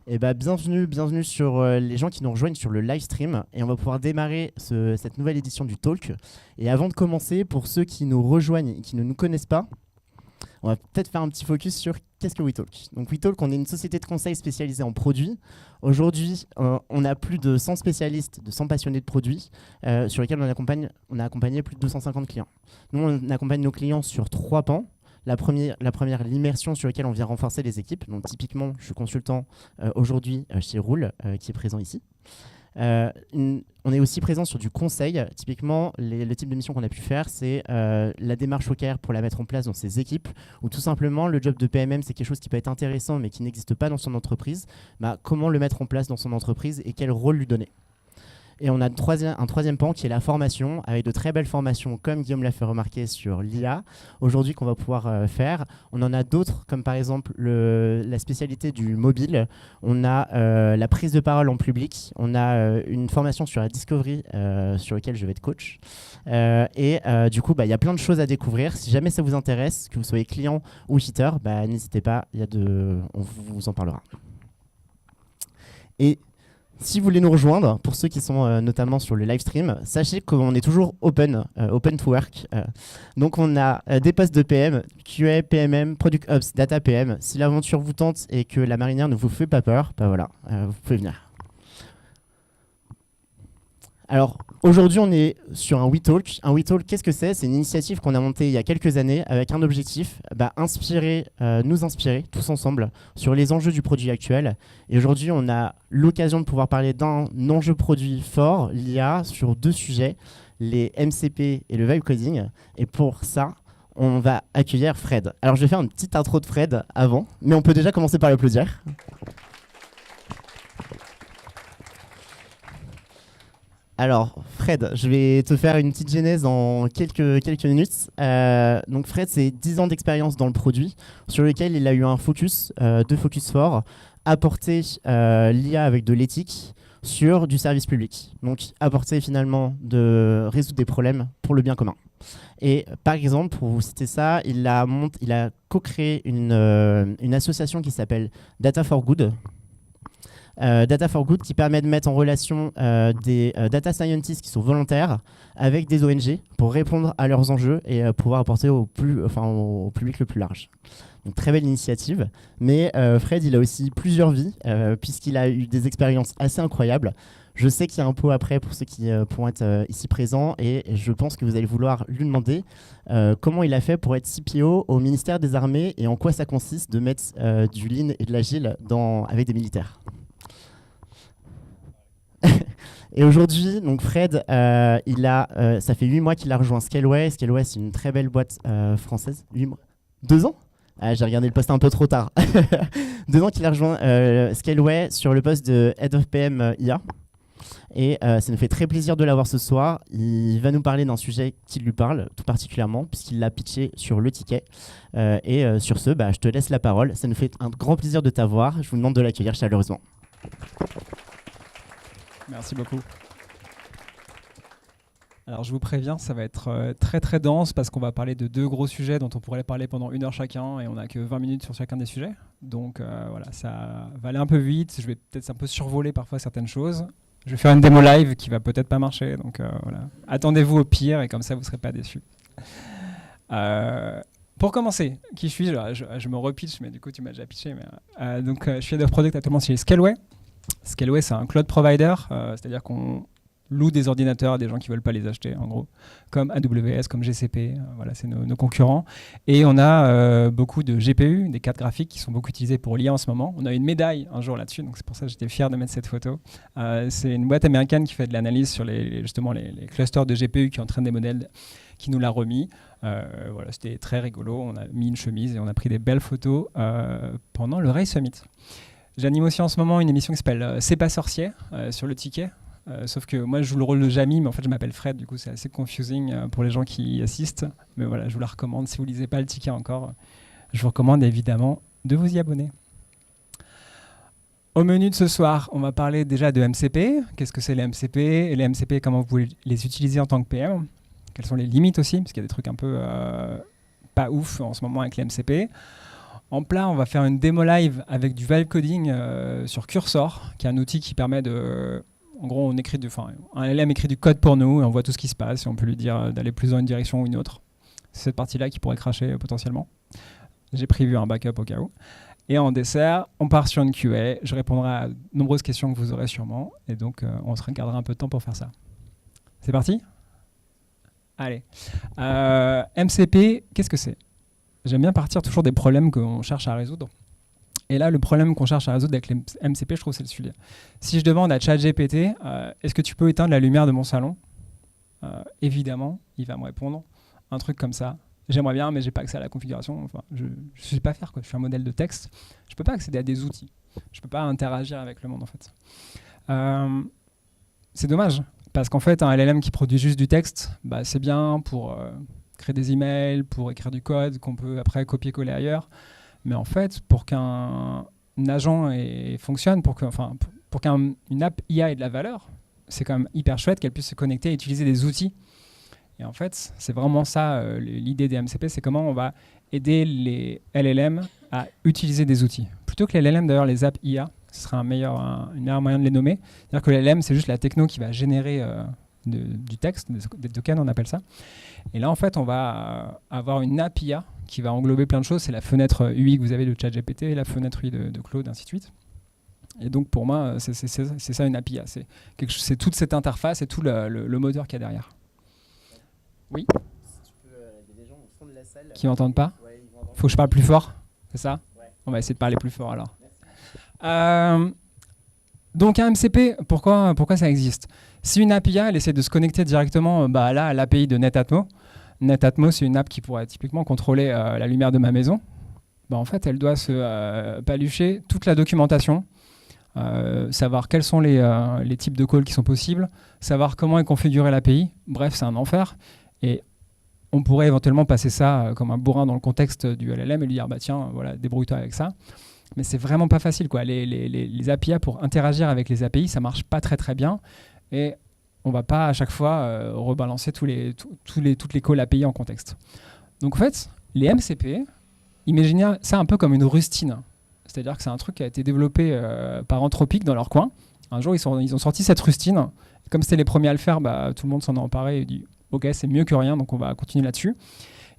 Et bienvenue sur les gens qui nous rejoignent sur le live stream. Et on va pouvoir démarrer cette nouvelle édition du Talk. Et avant de commencer, pour ceux qui nous rejoignent et qui ne nous connaissent pas, on va peut-être faire un petit focus sur qu'est-ce que WeTalk. Donc WeTalk, on est une société de conseil spécialisée en produits. Aujourd'hui, on a plus de 100 spécialistes, de 100 passionnés de produits, sur lesquels on a accompagné plus de 250 clients. Nous, on accompagne nos clients sur 3 pans. La première, l'immersion sur laquelle on vient renforcer les équipes. Donc typiquement, je suis consultant aujourd'hui chez Roule, qui est présent ici. On est aussi présent sur du conseil. Typiquement, le type de mission qu'on a pu faire, c'est la démarche OKR pour la mettre en place dans ses équipes, ou tout simplement le job de PMM, c'est quelque chose qui peut être intéressant mais qui n'existe pas dans son entreprise. Comment le mettre en place dans son entreprise et quel rôle lui donner? Et on a un troisième pan qui est la formation, avec de très belles formations, comme Guillaume l'a fait remarquer sur l'IA, aujourd'hui qu'on va pouvoir faire. On en a d'autres, comme par exemple la spécialité du mobile. On a la prise de parole en public. On a une formation sur la discovery, sur laquelle je vais être coach. Du coup, il y a plein de choses à découvrir. Si jamais ça vous intéresse, que vous soyez client ou hitter, n'hésitez pas, on vous en parlera. Et si vous voulez nous rejoindre, pour ceux qui sont notamment sur le live stream, sachez qu'on est toujours open to work. Donc on a des postes de PM, QA, PMM, Product Ops, Data PM. Si l'aventure vous tente et que la marinière ne vous fait pas peur, voilà, vous pouvez venir. Alors aujourd'hui, on est sur un WeTalk. Un WeTalk, qu'est-ce que c'est? C'est une initiative qu'on a montée il y a quelques années avec un objectif, nous inspirer tous ensemble sur les enjeux du produit actuel. Et aujourd'hui, on a l'occasion de pouvoir parler d'un enjeu produit fort, l'IA, sur 2 sujets, les MCP et le vibe coding. Et pour ça, on va accueillir Fred. Alors je vais faire une petite intro de Fred avant, mais on peut déjà commencer par l'applaudir. Alors, Fred, je vais te faire une petite genèse en quelques minutes. Donc Fred, c'est 10 ans d'expérience dans le produit, sur lequel il a eu un focus, 2 focus forts, apporter l'IA avec de l'éthique sur du service public. Donc apporter finalement de résoudre des problèmes pour le bien commun. Et par exemple, pour vous citer ça, il a co-créé une association qui s'appelle Data for Good. Data for Good qui permet de mettre en relation des data scientists qui sont volontaires avec des ONG pour répondre à leurs enjeux et pouvoir apporter au public le plus large. Donc très belle initiative, mais Fred il a aussi plusieurs vies puisqu'il a eu des expériences assez incroyables. Je sais qu'il y a un pot après pour ceux qui pourront être ici présents et je pense que vous allez vouloir lui demander comment il a fait pour être CPO au ministère des Armées et en quoi ça consiste de mettre du lean et de l'agile avec des militaires. Et aujourd'hui, donc Fred, ça fait 8 mois qu'il a rejoint Scaleway. Scaleway, c'est une très belle boîte française. 8 mois 2 ans? J'ai regardé le poste un peu trop tard. 2 ans qu'il a rejoint Scaleway sur le poste de Head of PM IA. Et ça nous fait très plaisir de l'avoir ce soir. Il va nous parler d'un sujet qui lui parle tout particulièrement, puisqu'il l'a pitché sur le ticket. Sur ce, je te laisse la parole. Ça nous fait un grand plaisir de t'avoir. Je vous demande de l'accueillir chaleureusement. Merci beaucoup. Alors je vous préviens, ça va être très très dense parce qu'on va parler de 2 gros sujets dont on pourrait parler pendant 1 heure chacun et on n'a que 20 minutes sur chacun des sujets. Donc voilà, ça va aller un peu vite, je vais peut-être un peu survoler parfois certaines choses. Je vais faire une démo live qui va peut-être pas marcher, donc voilà. Attendez-vous au pire et comme ça vous ne serez pas déçus. Pour commencer, qui suis-je? Je me repitch, mais du coup tu m'as déjà pitché. Donc je suis Head of Product actuellement chez Scaleway. Scaleway, c'est un cloud provider, c'est-à-dire qu'on loue des ordinateurs à des gens qui ne veulent pas les acheter, en gros, comme AWS, comme GCP, voilà, c'est nos concurrents. Et on a beaucoup de GPU, des cartes graphiques qui sont beaucoup utilisées pour l'IA en ce moment. On a une médaille un jour là-dessus, donc c'est pour ça que j'étais fier de mettre cette photo. C'est une boîte américaine qui fait de l'analyse sur justement les clusters de GPU qui entraînent des modèles qui nous l'a remis. Voilà, c'était très rigolo, on a mis une chemise et on a pris des belles photos pendant le Ray Summit. J'anime aussi en ce moment une émission qui s'appelle C'est pas sorcier sur le ticket. Sauf que moi je joue le rôle de Jamie, mais en fait je m'appelle Fred, du coup c'est assez confusing pour les gens qui y assistent. Mais voilà, je vous la recommande. Si vous ne lisez pas le ticket encore, je vous recommande évidemment de vous y abonner. Au menu de ce soir, on va parler déjà de MCP. Qu'est-ce que c'est les MCP? Et les MCP, comment vous pouvez les utiliser en tant que PM? Quelles sont les limites aussi? Parce qu'il y a des trucs un peu pas ouf en ce moment avec les MCP. En plat, on va faire une démo live avec du vibe coding sur Cursor, qui est un outil qui permet de... En gros, un LLM écrit du code pour nous et on voit tout ce qui se passe et on peut lui dire d'aller plus dans une direction ou une autre. C'est cette partie-là qui pourrait crasher potentiellement. J'ai prévu un backup au cas où. Et en dessert, on part sur une QA. Je répondrai à de nombreuses questions que vous aurez sûrement. Et donc, on se gardera un peu de temps pour faire ça. C'est parti ? Allez. MCP, qu'est-ce que c'est ? J'aime bien partir toujours des problèmes qu'on cherche à résoudre. Et là, le problème qu'on cherche à résoudre avec les MCP, je trouve, c'est le suivant. Si je demande à ChatGPT, est-ce que tu peux éteindre la lumière de mon salon ? Évidemment, il va me répondre un truc comme ça. J'aimerais bien, mais j'ai pas accès à la configuration. Enfin, je ne sais pas faire, quoi. Je suis un modèle de texte. Je peux pas accéder à des outils. Je peux pas interagir avec le monde, en fait. C'est dommage, parce qu'en fait, un LLM qui produit juste du texte, bah, c'est bien pour créer des emails, pour écrire du code qu'on peut après copier-coller ailleurs. Mais en fait, pour qu'un agent fonctionne, pour qu'une app IA ait de la valeur, c'est quand même hyper chouette qu'elle puisse se connecter et utiliser des outils. Et en fait, c'est vraiment ça l'idée des MCP, c'est comment on va aider les LLM à utiliser des outils. Plutôt que les LLM, d'ailleurs, les apps IA, ce serait un meilleur moyen de les nommer. C'est-à-dire que les LLM, c'est juste la techno qui va générer du texte, des tokens, on appelle ça. Et là, en fait, on va avoir une app IA qui va englober plein de choses. C'est la fenêtre UI que vous avez de ChatGPT, la fenêtre UI de Claude, ainsi de suite. Et donc, pour moi, c'est ça une API. C'est toute cette interface et tout le moteur qu'il y a derrière. Oui. Si tu peux, y a des gens au fond de la salle qui n'entendent pas. Ouais, ils vont entendre. Faut que je parle plus fort, c'est ça? Ouais. On va essayer de parler plus fort alors. Donc un MCP, pourquoi ça existe? Si une API elle essaie de se connecter directement à l'API de NetAtmo, NetAtmo c'est une app qui pourrait typiquement contrôler la lumière de ma maison, en fait elle doit se palucher toute la documentation, savoir quels sont les types de calls qui sont possibles, savoir comment est configurée l'API, bref c'est un enfer. Et on pourrait éventuellement passer ça comme un bourrin dans le contexte du LLM et lui dire tiens, voilà, débrouille-toi avec ça. Mais c'est vraiment pas facile, quoi. Les API pour interagir avec les API, ça marche pas très très bien. Et on va pas à chaque fois rebalancer toutes les calls API en contexte. Donc en fait, les MCP, imaginez ça un peu comme une rustine. C'est-à-dire que c'est un truc qui a été développé par Anthropic dans leur coin. Un jour, ils ont sorti cette rustine. Et comme c'était les premiers à le faire, tout le monde s'en est emparé et dit ok, c'est mieux que rien, donc on va continuer là-dessus.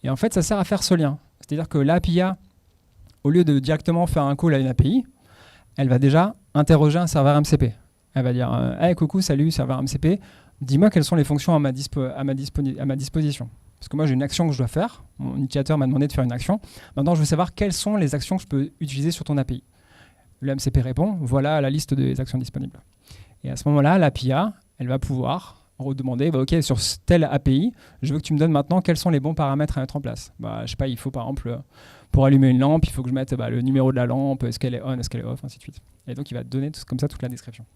Et en fait, ça sert à faire ce lien. C'est-à-dire que l'API, au lieu de directement faire un call à une API, elle va déjà interroger un serveur MCP. Elle va dire hey, coucou, salut, serveur MCP, dis-moi quelles sont les fonctions à ma disposition. Parce que moi, j'ai une action que je dois faire. Mon utilisateur m'a demandé de faire une action. Maintenant, je veux savoir quelles sont les actions que je peux utiliser sur ton API. Le MCP répond voilà la liste des actions disponibles. Et à ce moment-là, l'API, elle va pouvoir redemander ok, sur telle API, je veux que tu me donnes maintenant quels sont les bons paramètres à mettre en place. Je sais pas, il faut par exemple, pour allumer une lampe, il faut que je mette le numéro de la lampe, est-ce qu'elle est on, est-ce qu'elle est off, ainsi de suite. Et donc, il va te donner comme ça toute la description.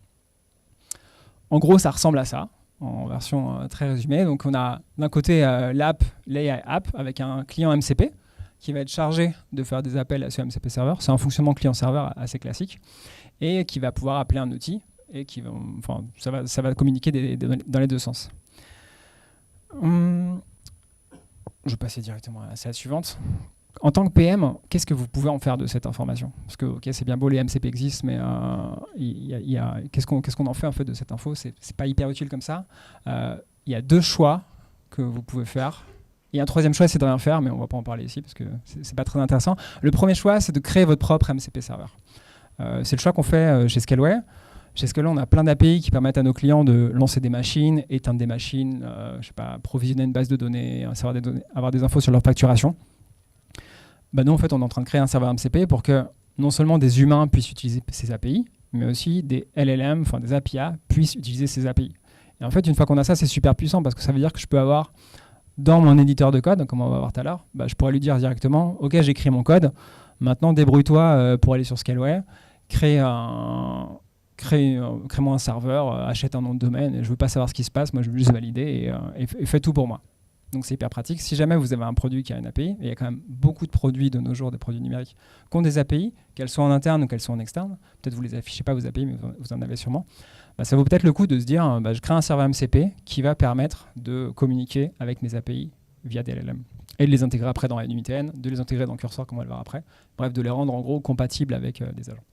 En gros, ça ressemble à ça, en version très résumée. Donc, on a d'un côté l'app, l'AI app, avec un client MCP qui va être chargé de faire des appels à ce MCP serveur. C'est un fonctionnement client-serveur assez classique et qui va pouvoir appeler un outil et ça va communiquer dans les deux sens. Je vais passer directement à la suivante. En tant que PM, qu'est-ce que vous pouvez en faire de cette information? Parce que c'est bien beau, les MCP existent, mais qu'est-ce qu'on en fait en fait de cette info? C'est pas hyper utile comme ça. Il y a deux choix que vous pouvez faire. Et un troisième choix, c'est de rien faire, mais on ne va pas en parler ici parce que c'est pas très intéressant. Le premier choix, c'est de créer votre propre MCP serveur. C'est le choix qu'on fait chez Scaleway. Chez Scaleway, on a plein d'API qui permettent à nos clients de lancer des machines, éteindre des machines, provisionner une base de données, avoir des infos sur leur facturation. Nous, en fait, on est en train de créer un serveur MCP pour que non seulement des humains puissent utiliser ces API, mais aussi des LLM, des API, puissent utiliser ces API. Et en fait, une fois qu'on a ça, c'est super puissant parce que ça veut dire que je peux avoir dans mon éditeur de code, comme on va voir tout à l'heure, je pourrais lui dire directement « Ok, j'ai écrit mon code, maintenant débrouille-toi pour aller sur Scaleway, crée-moi un serveur, achète un nom de domaine, et je ne veux pas savoir ce qui se passe, moi je veux juste valider et fais tout pour moi. » Donc c'est hyper pratique. Si jamais vous avez un produit qui a une API, et il y a quand même beaucoup de produits de nos jours, des produits numériques, qui ont des API, qu'elles soient en interne ou qu'elles soient en externe, peut-être vous ne les affichez pas vos API, mais vous en avez sûrement, ça vaut peut-être le coup de se dire je crée un serveur MCP qui va permettre de communiquer avec mes API via des LLM. Et de les intégrer après dans NUITN, de les intégrer dans Cursor, comme on va le voir après. Bref, de les rendre en gros compatibles avec des agents.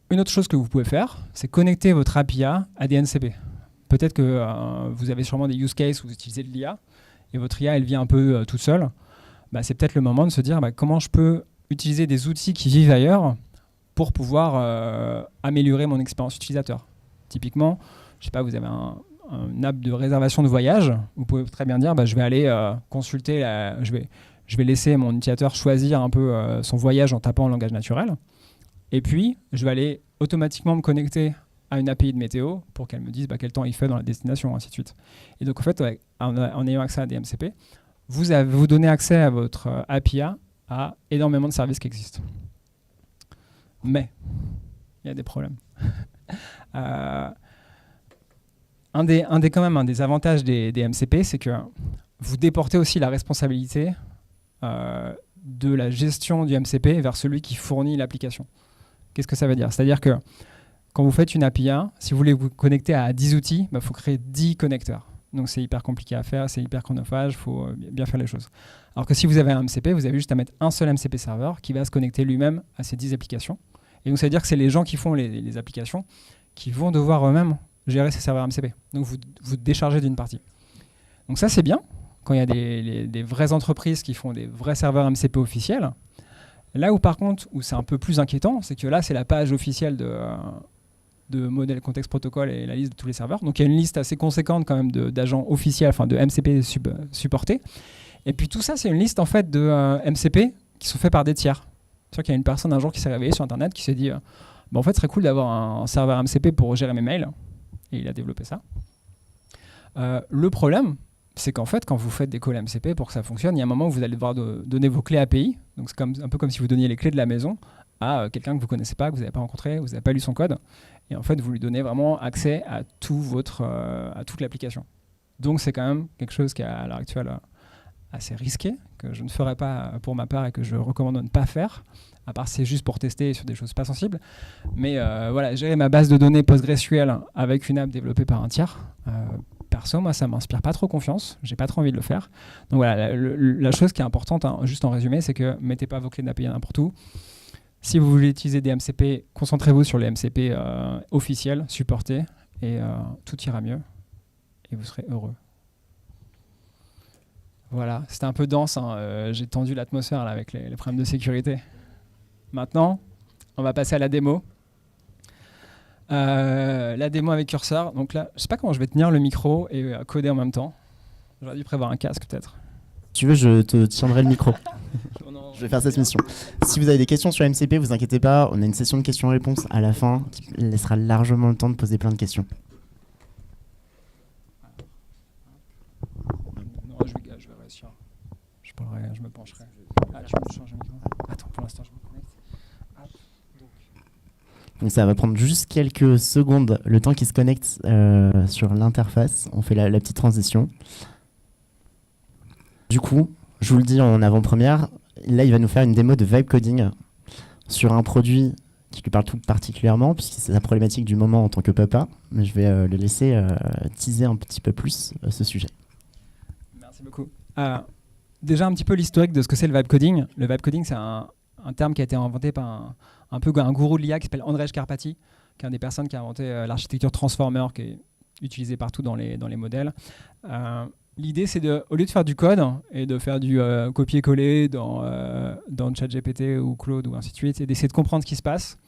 Une autre chose que vous pouvez faire, c'est connecter votre API à des MCP. Peut-être que vous avez sûrement des use cases où vous utilisez de l'IA et votre IA, elle vient un peu toute seule. Bah, c'est peut-être le moment de se dire comment je peux utiliser des outils qui vivent ailleurs pour pouvoir améliorer mon expérience utilisateur. Typiquement, je sais pas, vous avez un app de réservation de voyage, vous pouvez très bien dire je vais aller consulter, je vais laisser mon utilisateur choisir un peu son voyage en tapant en langage naturel. Et puis, je vais aller automatiquement me connecter à une API de météo pour qu'elle me dise quel temps il fait dans la destination, ainsi de suite. Et donc, en fait, en ayant accès à des MCP, vous donnez accès à votre API à énormément de services qui existent. Mais, il y a des problèmes. Un des avantages des MCP, c'est que vous déportez aussi la responsabilité de la gestion du MCP vers celui qui fournit l'application. Qu'est-ce que ça veut dire? C'est-à-dire que quand vous faites une API, si vous voulez vous connecter à 10 outils, il faut créer 10 connecteurs. Donc c'est hyper compliqué à faire, c'est hyper chronophage, il faut bien faire les choses. Alors que si vous avez un MCP, vous avez juste à mettre un seul MCP serveur qui va se connecter lui-même à ces 10 applications. Et donc ça veut dire que c'est les gens qui font les applications qui vont devoir eux-mêmes gérer ces serveurs MCP. Donc vous déchargez d'une partie. Donc ça c'est bien, quand il y a des vraies entreprises qui font des vrais serveurs MCP officiels. Là où par contre, où c'est un peu plus inquiétant, c'est que là c'est la page officielle de modèle contexte protocole et la liste de tous les serveurs. Donc il y a une liste assez conséquente quand même d'agents officiels, enfin de MCP supportés. Et puis tout ça c'est une liste en fait de MCP qui sont faits par des tiers. C'est-à-dire qu'il y a une personne un jour qui s'est réveillée sur internet qui s'est dit en fait ce serait cool d'avoir un serveur MCP pour gérer mes mails. Et il a développé ça. Le problème, c'est qu'en fait, quand vous faites des calls MCP, pour que ça fonctionne, il y a un moment où vous allez devoir donner vos clés API. Donc c'est un peu comme si vous donniez les clés de la maison à quelqu'un que vous ne connaissez pas, que vous n'avez pas rencontré, vous n'avez pas lu son code. Et en fait, vous lui donnez vraiment accès à à toute l'application. Donc c'est quand même quelque chose qui est à l'heure actuelle assez risqué, que je ne ferai pas pour ma part et que je recommande de ne pas faire, à part si c'est juste pour tester sur des choses pas sensibles. Mais voilà, gérer ma base de données PostgreSQL avec une app développée par un tiers, perso, moi, ça m'inspire pas trop confiance. J'ai pas trop envie de le faire. Donc voilà, la chose qui est importante, juste en résumé, c'est que mettez pas vos clés d'API n'importe où. Si vous voulez utiliser des MCP, concentrez-vous sur les MCP officiels, supportés, et tout ira mieux. Et vous serez heureux. Voilà, c'était un peu dense. J'ai tendu l'atmosphère là, avec les problèmes de sécurité. Maintenant, on va passer à la démo. La démo avec Cursor. Donc là, je sais pas comment je vais tenir le micro et coder en même temps. J'aurais dû prévoir un casque peut-être. Si tu veux, je te tiendrai le micro. Je vais faire cette mission. Si vous avez des questions sur MCP, vous inquiétez pas, on a une session de questions-réponses à la fin qui laissera largement le temps de poser plein de questions. Non, je vais réussir. Je me pencherai. Tu me changes le micro. Attends, pour l'instant, je me connecte. Donc ça va prendre juste quelques secondes, le temps qu'il se connecte sur l'interface. On fait la petite transition. Du coup, je vous le dis en avant-première, là il va nous faire une démo de vibe coding sur un produit qui lui parle tout particulièrement, puisque c'est sa problématique du moment en tant que papa. Mais je vais le laisser teaser un petit peu plus ce sujet. Merci beaucoup. Déjà un petit peu l'historique de ce que c'est le vibe coding. Le vibe coding, c'est un terme qui a été inventé par un gourou de l'IA qui s'appelle Andrej Karpathy, qui est une des personnes qui a inventé l'architecture transformer, qui est utilisée partout dans les modèles. L'idée, c'est au lieu de faire du code et de faire du copier-coller dans ChatGPT ou Claude ou ainsi de suite, c'est d'essayer de comprendre ce qui se passe.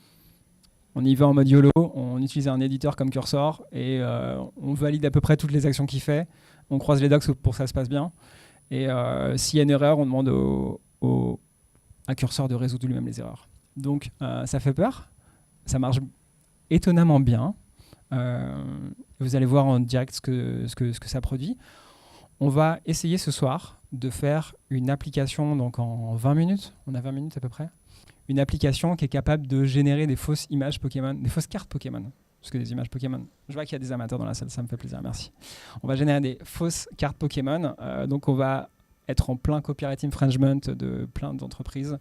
On y va en mode YOLO, on utilise un éditeur comme Cursor et on valide à peu près toutes les actions qu'il fait. On croise les docs pour que ça se passe bien. Et s'il y a une erreur, on demande à Cursor de résoudre lui-même les erreurs. Donc ça fait peur, ça marche étonnamment bien. Vous allez voir en direct ce que ça produit. On va essayer ce soir de faire une application donc en 20 minutes, on a 20 minutes à peu près, une application qui est capable de générer des fausses images Pokémon, des fausses cartes Pokémon. Parce que des images Pokémon, je vois qu'il y a des amateurs dans la salle, ça me fait plaisir, merci. On va générer des fausses cartes Pokémon, donc on va être en plein copyright infringement de plein d'entreprises.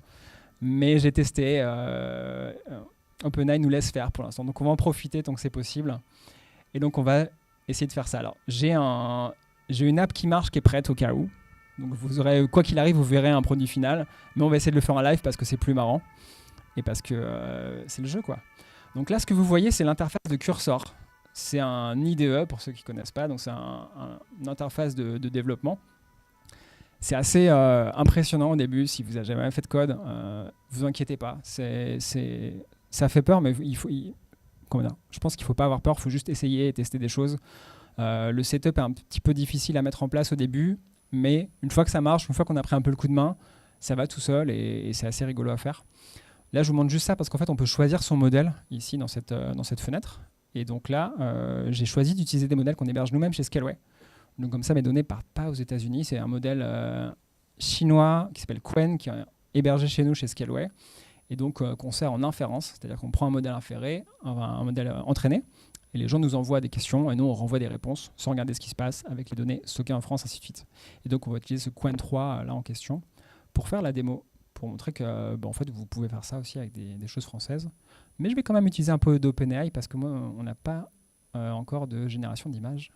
Mais j'ai testé, OpenAI nous laisse faire pour l'instant. Donc on va en profiter tant que c'est possible. Et donc on va essayer de faire ça. Alors j'ai j'ai une app qui marche, qui est prête au cas où. Donc vous aurez, quoi qu'il arrive, vous verrez un produit final. Mais on va essayer de le faire en live parce que c'est plus marrant. Et parce que c'est le jeu, quoi. Donc là, ce que vous voyez, c'est l'interface de Cursor. C'est un IDE, pour ceux qui ne connaissent pas. Donc c'est une interface de développement. C'est assez impressionnant au début. Si vous n'avez jamais fait de code, vous inquiétez pas. Ça fait peur, mais je pense qu'il ne faut pas avoir peur. Il faut juste essayer et tester des choses. Le setup est un petit peu difficile à mettre en place au début, mais une fois que ça marche, une fois qu'on a pris un peu le coup de main, ça va tout seul et c'est assez rigolo à faire. Là, je vous montre juste ça parce qu'en fait, on peut choisir son modèle ici dans cette fenêtre. Et donc là, j'ai choisi d'utiliser des modèles qu'on héberge nous-mêmes chez Scaleway. Donc comme ça, mes données ne partent pas aux États-Unis. C'est un modèle chinois qui s'appelle Qwen, qui est hébergé chez nous chez Scaleway. Et donc qu'on sert en inférence, c'est-à-dire qu'on prend un modèle inféré, un modèle entraîné, et les gens nous envoient des questions, et nous on renvoie des réponses sans regarder ce qui se passe avec les données stockées en France, ainsi de suite. Et donc on va utiliser ce Qwen 3 là en question pour faire la démo, pour montrer que en fait, vous pouvez faire ça aussi avec des choses françaises. Mais je vais quand même utiliser un peu d'OpenAI parce que moi, on n'a pas encore de génération d'images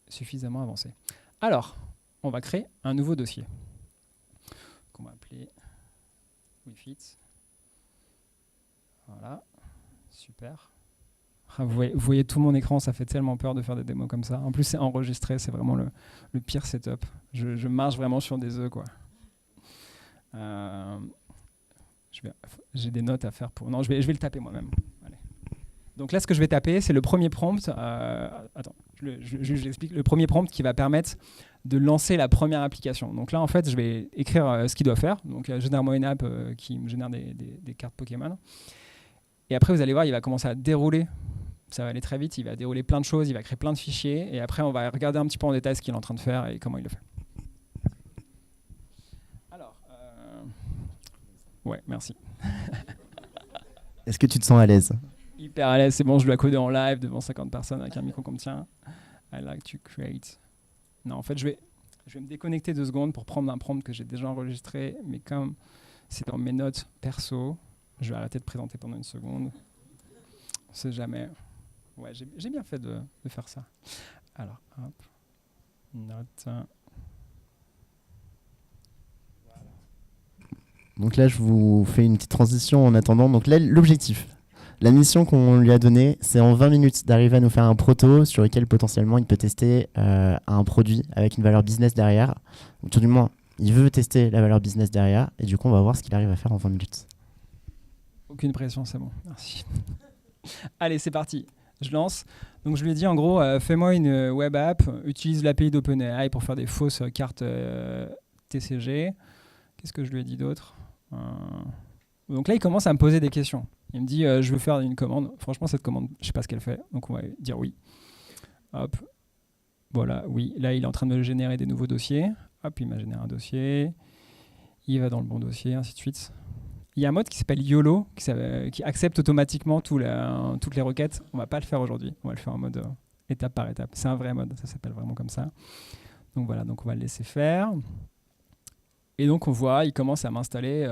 suffisamment avancée. Alors, on va créer un nouveau dossier qu'on va appeler WeFit. Voilà, super. Vous voyez tout mon écran, ça fait tellement peur de faire des démos comme ça. En plus, c'est enregistré, c'est vraiment le pire setup. Je marche vraiment sur des œufs, quoi. J'ai des notes à faire pour... Non, je vais le taper moi-même. Allez. Donc là, ce que je vais taper, c'est le premier prompt. Attends, je l'explique. Le premier prompt qui va permettre de lancer la première application. Donc là, en fait, je vais écrire ce qu'il doit faire. Donc, génère-moi une app qui me génère des cartes Pokémon. Et après, vous allez voir, il va commencer à dérouler. Ça va aller très vite. Il va dérouler plein de choses. Il va créer plein de fichiers. Et après, on va regarder un petit peu en détail ce qu'il est en train de faire et comment il le fait. Ouais, merci. Est-ce que tu te sens à l'aise? Hyper à l'aise, c'est bon, je dois coder en live devant 50 personnes avec un micro comme tien. I like to create. Non, en fait, je vais me déconnecter 2 secondes pour prendre un prompt que j'ai déjà enregistré, mais comme c'est dans mes notes perso, je vais arrêter de présenter pendant 1 seconde. On sait jamais. Ouais, j'ai bien fait de faire ça. Alors, hop, note. Donc là, je vous fais une petite transition en attendant. Donc là, l'objectif, la mission qu'on lui a donnée, c'est en 20 minutes d'arriver à nous faire un proto sur lequel potentiellement il peut tester un produit avec une valeur business derrière. Ou tout du moins, il veut tester la valeur business derrière. Et du coup, on va voir ce qu'il arrive à faire en 20 minutes. Aucune pression, c'est bon. Merci. Allez, c'est parti. Je lance. Donc je lui ai dit en gros, fais-moi une web app, utilise l'API d'OpenAI pour faire des fausses cartes TCG. Qu'est-ce que je lui ai dit d'autre? Donc là, il commence à me poser des questions. Il me dit, je veux faire une commande. Franchement, cette commande, je ne sais pas ce qu'elle fait. Donc on va dire oui. Hop. Voilà, oui. Là, il est en train de me générer des nouveaux dossiers. Hop, il m'a généré un dossier. Il va dans le bon dossier, ainsi de suite. Il y a un mode qui s'appelle YOLO, qui accepte automatiquement toutes les requêtes. On ne va pas le faire aujourd'hui. On va le faire en mode étape par étape. C'est un vrai mode. Ça s'appelle vraiment comme ça. Donc voilà, donc on va le laisser faire. Et donc on voit, il commence à m'installer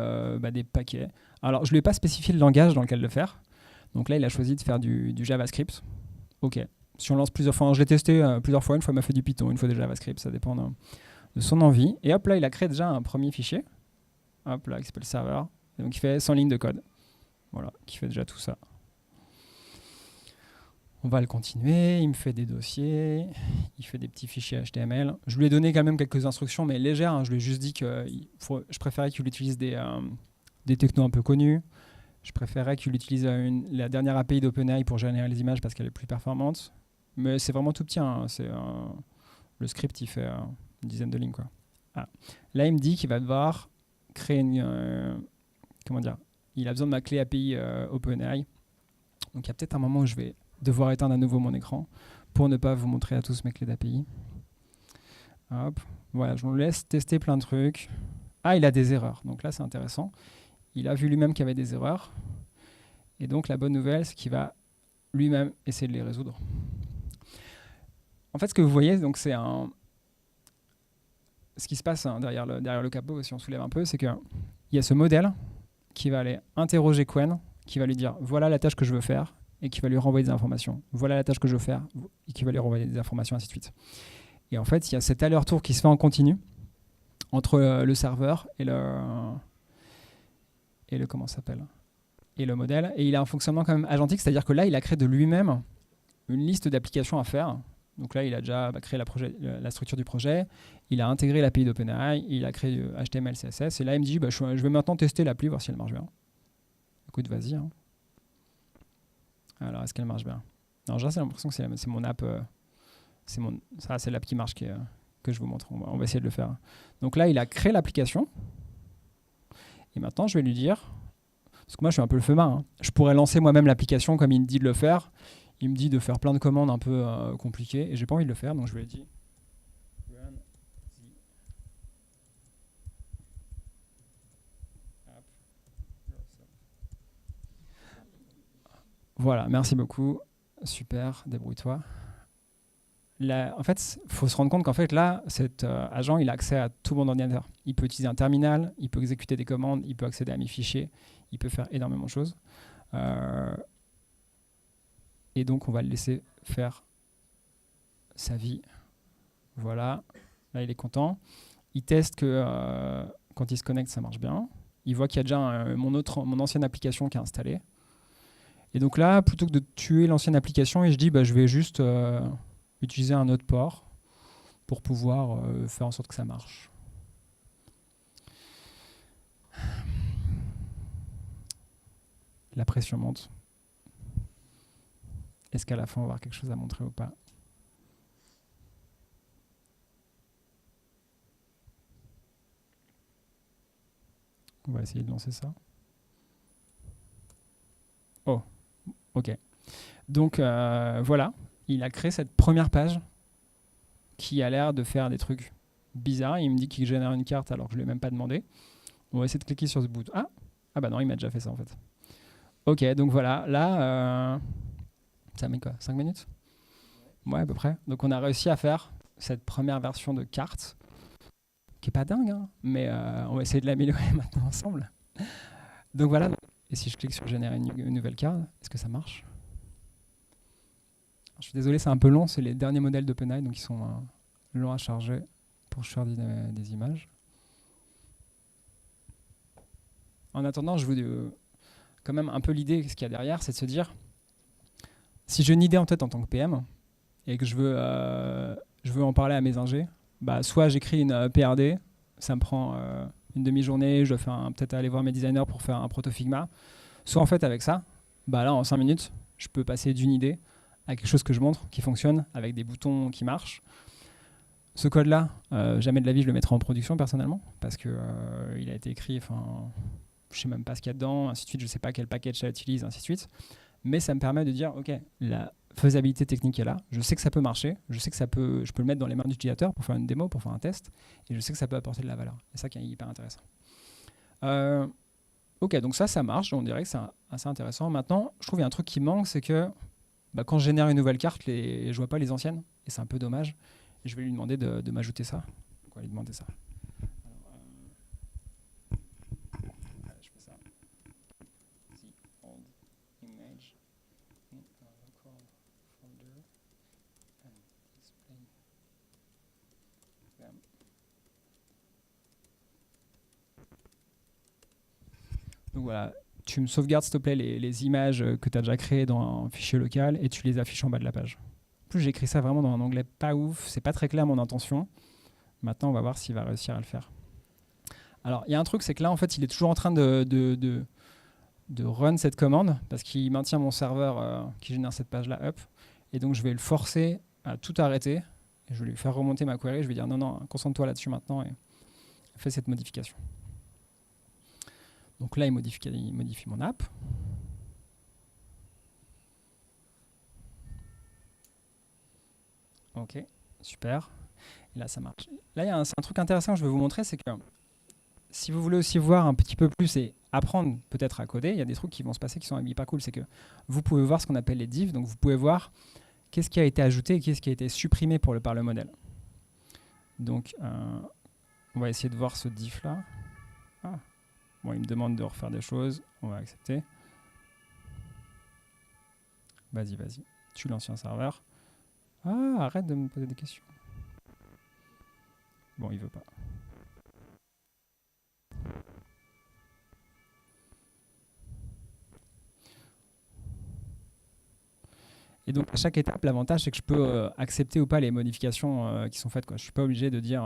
des paquets. Alors je ne lui ai pas spécifié le langage dans lequel le faire. Donc là, il a choisi de faire du JavaScript. OK. Si on lance plusieurs fois, je l'ai testé plusieurs fois. Une fois, il m'a fait du Python, une fois du JavaScript. Ça dépend de son envie. Et hop, là, il a créé déjà un premier fichier. Hop, là, qui s'appelle serveur. Et donc il fait 100 lignes de code. Voilà, qui fait déjà tout ça. On va le continuer, il me fait des dossiers, il fait des petits fichiers HTML. Je lui ai donné quand même quelques instructions, mais légères. Hein. Je lui ai juste dit que je préférais qu'il utilise des technos un peu connus. Je préférais qu'il utilise la dernière API d'OpenAI pour générer les images parce qu'elle est plus performante. Mais c'est vraiment tout petit. Hein. Le script, il fait une dizaine de lignes, quoi. Ah. Là, il me dit qu'il va devoir créer comment dire, il a besoin de ma clé API OpenAI. Donc il y a peut-être un moment où je vais devoir éteindre à nouveau mon écran pour ne pas vous montrer à tous mes clés d'API. Hop, voilà, je vous laisse tester plein de trucs. Ah, il a des erreurs, donc là c'est intéressant. Il a vu lui-même qu'il y avait des erreurs. Et donc la bonne nouvelle, c'est qu'il va lui-même essayer de les résoudre. En fait, ce que vous voyez, donc c'est ce qui se passe derrière le capot, si on soulève un peu, c'est qu'il y a ce modèle qui va aller interroger Qwen, qui va lui dire voilà la tâche que je veux faire, et qui va lui renvoyer des informations. Voilà la tâche que je veux faire, et qui va lui renvoyer des informations, ainsi de suite. Et en fait, il y a cet aller-retour qui se fait en continu entre le serveur et le comment ça s'appelle et le modèle. Et il a un fonctionnement quand même agentique, c'est-à-dire que là, il a créé de lui-même une liste d'applications à faire. Donc là, il a déjà créé la structure du projet, il a intégré l'API d'OpenAI, il a créé HTML, CSS, et là, il me dit, je vais maintenant tester l'appli, voir si elle marche bien. Écoute, vas-y. Hein. Alors, est-ce qu'elle marche bien? Alors, j'ai l'impression que c'est mon app, c'est l'app qui marche que je vous montre. On va essayer de le faire. Donc là, il a créé l'application, et maintenant, je vais lui dire, parce que moi, je suis un peu le fumard, hein. Je pourrais lancer moi-même l'application comme il me dit de le faire. Il me dit de faire plein de commandes un peu compliquées, et j'ai pas envie de le faire, donc je lui ai dit run the app yourself. Voilà, merci beaucoup. Super, débrouille-toi. En fait, il faut se rendre compte qu'en fait, là, cet agent, il a accès à tout mon ordinateur. Il peut utiliser un terminal, il peut exécuter des commandes, il peut accéder à mes fichiers, il peut faire énormément de choses. Et donc, on va le laisser faire sa vie. Voilà. Là, il est content. Il teste que quand il se connecte, ça marche bien. Il voit qu'il y a déjà mon ancienne application qui est installée. Et donc là, plutôt que de tuer l'ancienne application, je dis, je vais juste utiliser un autre port pour pouvoir faire en sorte que ça marche. La pression monte. Est-ce qu'à la fin, on va avoir quelque chose à montrer ou pas? On va essayer de lancer ça. Oh, ok. Donc voilà, il a créé cette première page qui a l'air de faire des trucs bizarres. Il me dit qu'il génère une carte alors que je ne lui ai même pas demandé. On va essayer de cliquer sur ce bouton. Ah bah non, il m'a déjà fait ça en fait. Ok, donc voilà, là, ça met quoi, 5 minutes? Ouais, à peu près. Donc on a réussi à faire cette première version de carte, qui est pas dingue, hein, mais on va essayer de l'améliorer maintenant ensemble. Donc voilà, et si je clique sur générer une nouvelle carte, est-ce que ça marche? Je suis désolé, c'est un peu long, c'est les derniers modèles d'OpenAI, donc ils sont longs à charger pour choisir des images. En attendant, je vous quand même un peu l'idée, ce qu'il y a derrière, c'est de se dire, si j'ai une idée en tête en tant que PM, et que je veux en parler à mes ingés, soit j'écris une PRD, ça me prend une demi-journée, je dois peut-être aller voir mes designers pour faire un proto Figma, soit en fait avec ça, là en 5 minutes, je peux passer d'une idée à quelque chose que je montre, qui fonctionne, avec des boutons qui marchent. Ce code-là, jamais de la vie je le mettrai en production personnellement, parce qu'il a été écrit, je ne sais même pas ce qu'il y a dedans, ainsi de suite, je ne sais pas quel package ça utilise, ainsi de suite. Mais ça me permet de dire, ok, la faisabilité technique est là, je sais que ça peut marcher, je sais que je peux le mettre dans les mains de l'utilisateur pour faire une démo, pour faire un test, et je sais que ça peut apporter de la valeur. C'est ça qui est hyper intéressant. Ok, donc ça marche, on dirait que c'est assez intéressant. Maintenant, je trouve qu'il y a un truc qui manque, c'est que quand je génère une nouvelle carte, je ne vois pas les anciennes, et c'est un peu dommage. Et je vais lui demander de m'ajouter ça. On va lui demander ça. Alors, je fais ça. The old image in a record folder and display them. Donc voilà, tu me sauvegardes s'il te plaît les images que tu as déjà créées dans un fichier local et tu les affiches en bas de la page. En plus, j'ai écrit ça vraiment dans un onglet pas ouf, c'est pas très clair mon intention. Maintenant, on va voir s'il va réussir à le faire. Alors, il y a un truc, c'est que là, en fait, il est toujours en train de run cette commande parce qu'il maintient mon serveur qui génère cette page-là up. Et donc, je vais le forcer à tout arrêter. Et je vais lui faire remonter ma query. Je vais dire non, concentre-toi là-dessus maintenant et fais cette modification. Donc là, il modifie mon app. Ok, super. Et là, ça marche. Là, c'est un truc intéressant que je vais vous montrer, c'est que si vous voulez aussi voir un petit peu plus et apprendre peut-être à coder, il y a des trucs qui vont se passer qui sont hyper cool. C'est que vous pouvez voir ce qu'on appelle les divs. Donc, vous pouvez voir qu'est-ce qui a été ajouté et qu'est-ce qui a été supprimé par le modèle. Donc, on va essayer de voir ce div-là. Bon, il me demande de refaire des choses. On va accepter. Vas-y. Tue l'ancien serveur. Arrête de me poser des questions. Bon, il veut pas. Et donc, à chaque étape, l'avantage, c'est que je peux accepter ou pas les modifications qui sont faites, quoi. Je suis pas obligé de dire...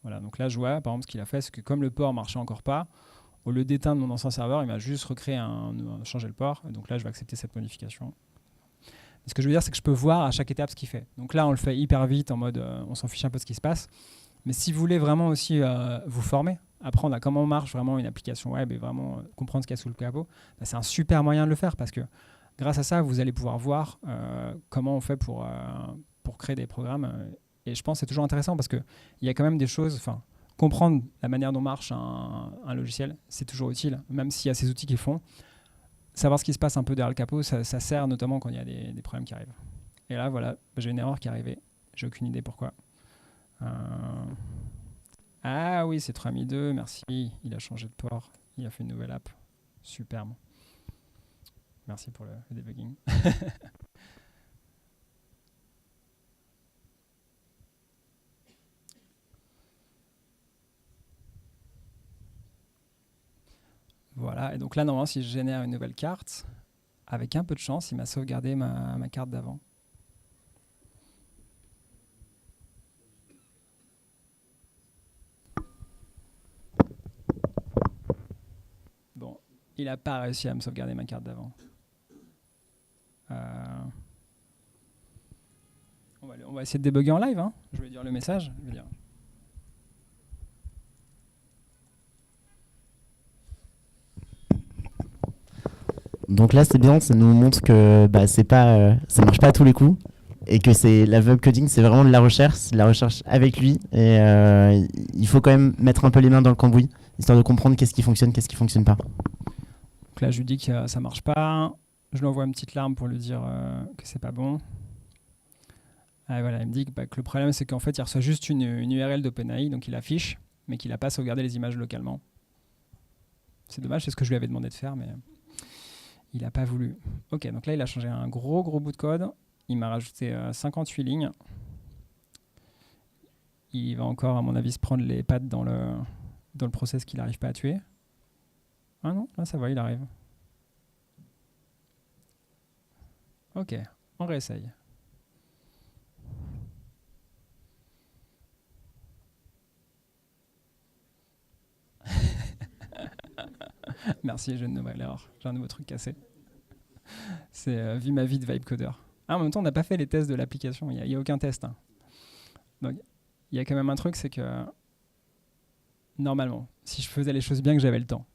voilà, donc là, je vois, par exemple, ce qu'il a fait, c'est que comme le port marchait encore pas, au lieu d'éteindre mon ancien serveur, il m'a juste recréé changé le port. Et donc là, je vais accepter cette modification. Et ce que je veux dire, c'est que je peux voir à chaque étape ce qu'il fait. Donc là, on le fait hyper vite, en mode on s'en fiche un peu de ce qui se passe. Mais si vous voulez vraiment aussi vous former, apprendre à comment marche vraiment une application web et vraiment comprendre ce qu'il y a sous le capot, bah, c'est un super moyen de le faire parce que grâce à ça, vous allez pouvoir voir comment on fait pour créer des programmes. Et je pense que c'est toujours intéressant parce qu'il y a quand même des choses, comprendre la manière dont marche un logiciel, c'est toujours utile, même s'il y a ces outils qui font. Savoir ce qui se passe un peu derrière le capot, ça sert notamment quand il y a des problèmes qui arrivent. Et là, voilà, j'ai une erreur qui est arrivée. J'ai aucune idée pourquoi. Ah oui, c'est 3.2, merci. Il a changé de port. Il a fait une nouvelle app. Superbe. Merci pour le debugging. Voilà, et donc là, normalement, si je génère une nouvelle carte, avec un peu de chance, il m'a sauvegardé ma carte d'avant. Bon, il n'a pas réussi à me sauvegarder ma carte d'avant. On va essayer de débugger en live, hein. Je vais dire le message. Je vais dire. Donc là, c'est bien, ça nous montre que c'est pas, ça marche pas à tous les coups et que c'est la web coding, c'est vraiment de la recherche avec lui et il faut quand même mettre un peu les mains dans le cambouis histoire de comprendre qu'est-ce qui fonctionne pas. Donc là, je lui dis que ça marche pas. Je lui envoie une petite larme pour lui dire que c'est pas bon. Ah, voilà, il me dit que le problème, c'est qu'en fait, il reçoit juste une URL d'OpenAI, donc il affiche, mais qu'il n'a pas sauvegardé les images localement. C'est dommage, c'est ce que je lui avais demandé de faire, mais il n'a pas voulu. Ok, donc là, il a changé un gros bout de code. Il m'a rajouté 58 lignes. Il va encore, à mon avis, se prendre les pattes dans le process qu'il n'arrive pas à tuer. Ah non, là, ça va, il arrive. Ok, on réessaye. Merci, j'ai une nouvelle erreur. J'ai un nouveau truc cassé. C'est Vie ma vie de Vibe Coder. Ah, en même temps, on n'a pas fait les tests de l'application. Il n'y a aucun test. Hein. Donc, il y a quand même un truc, c'est que normalement, si je faisais les choses bien, que j'avais le temps,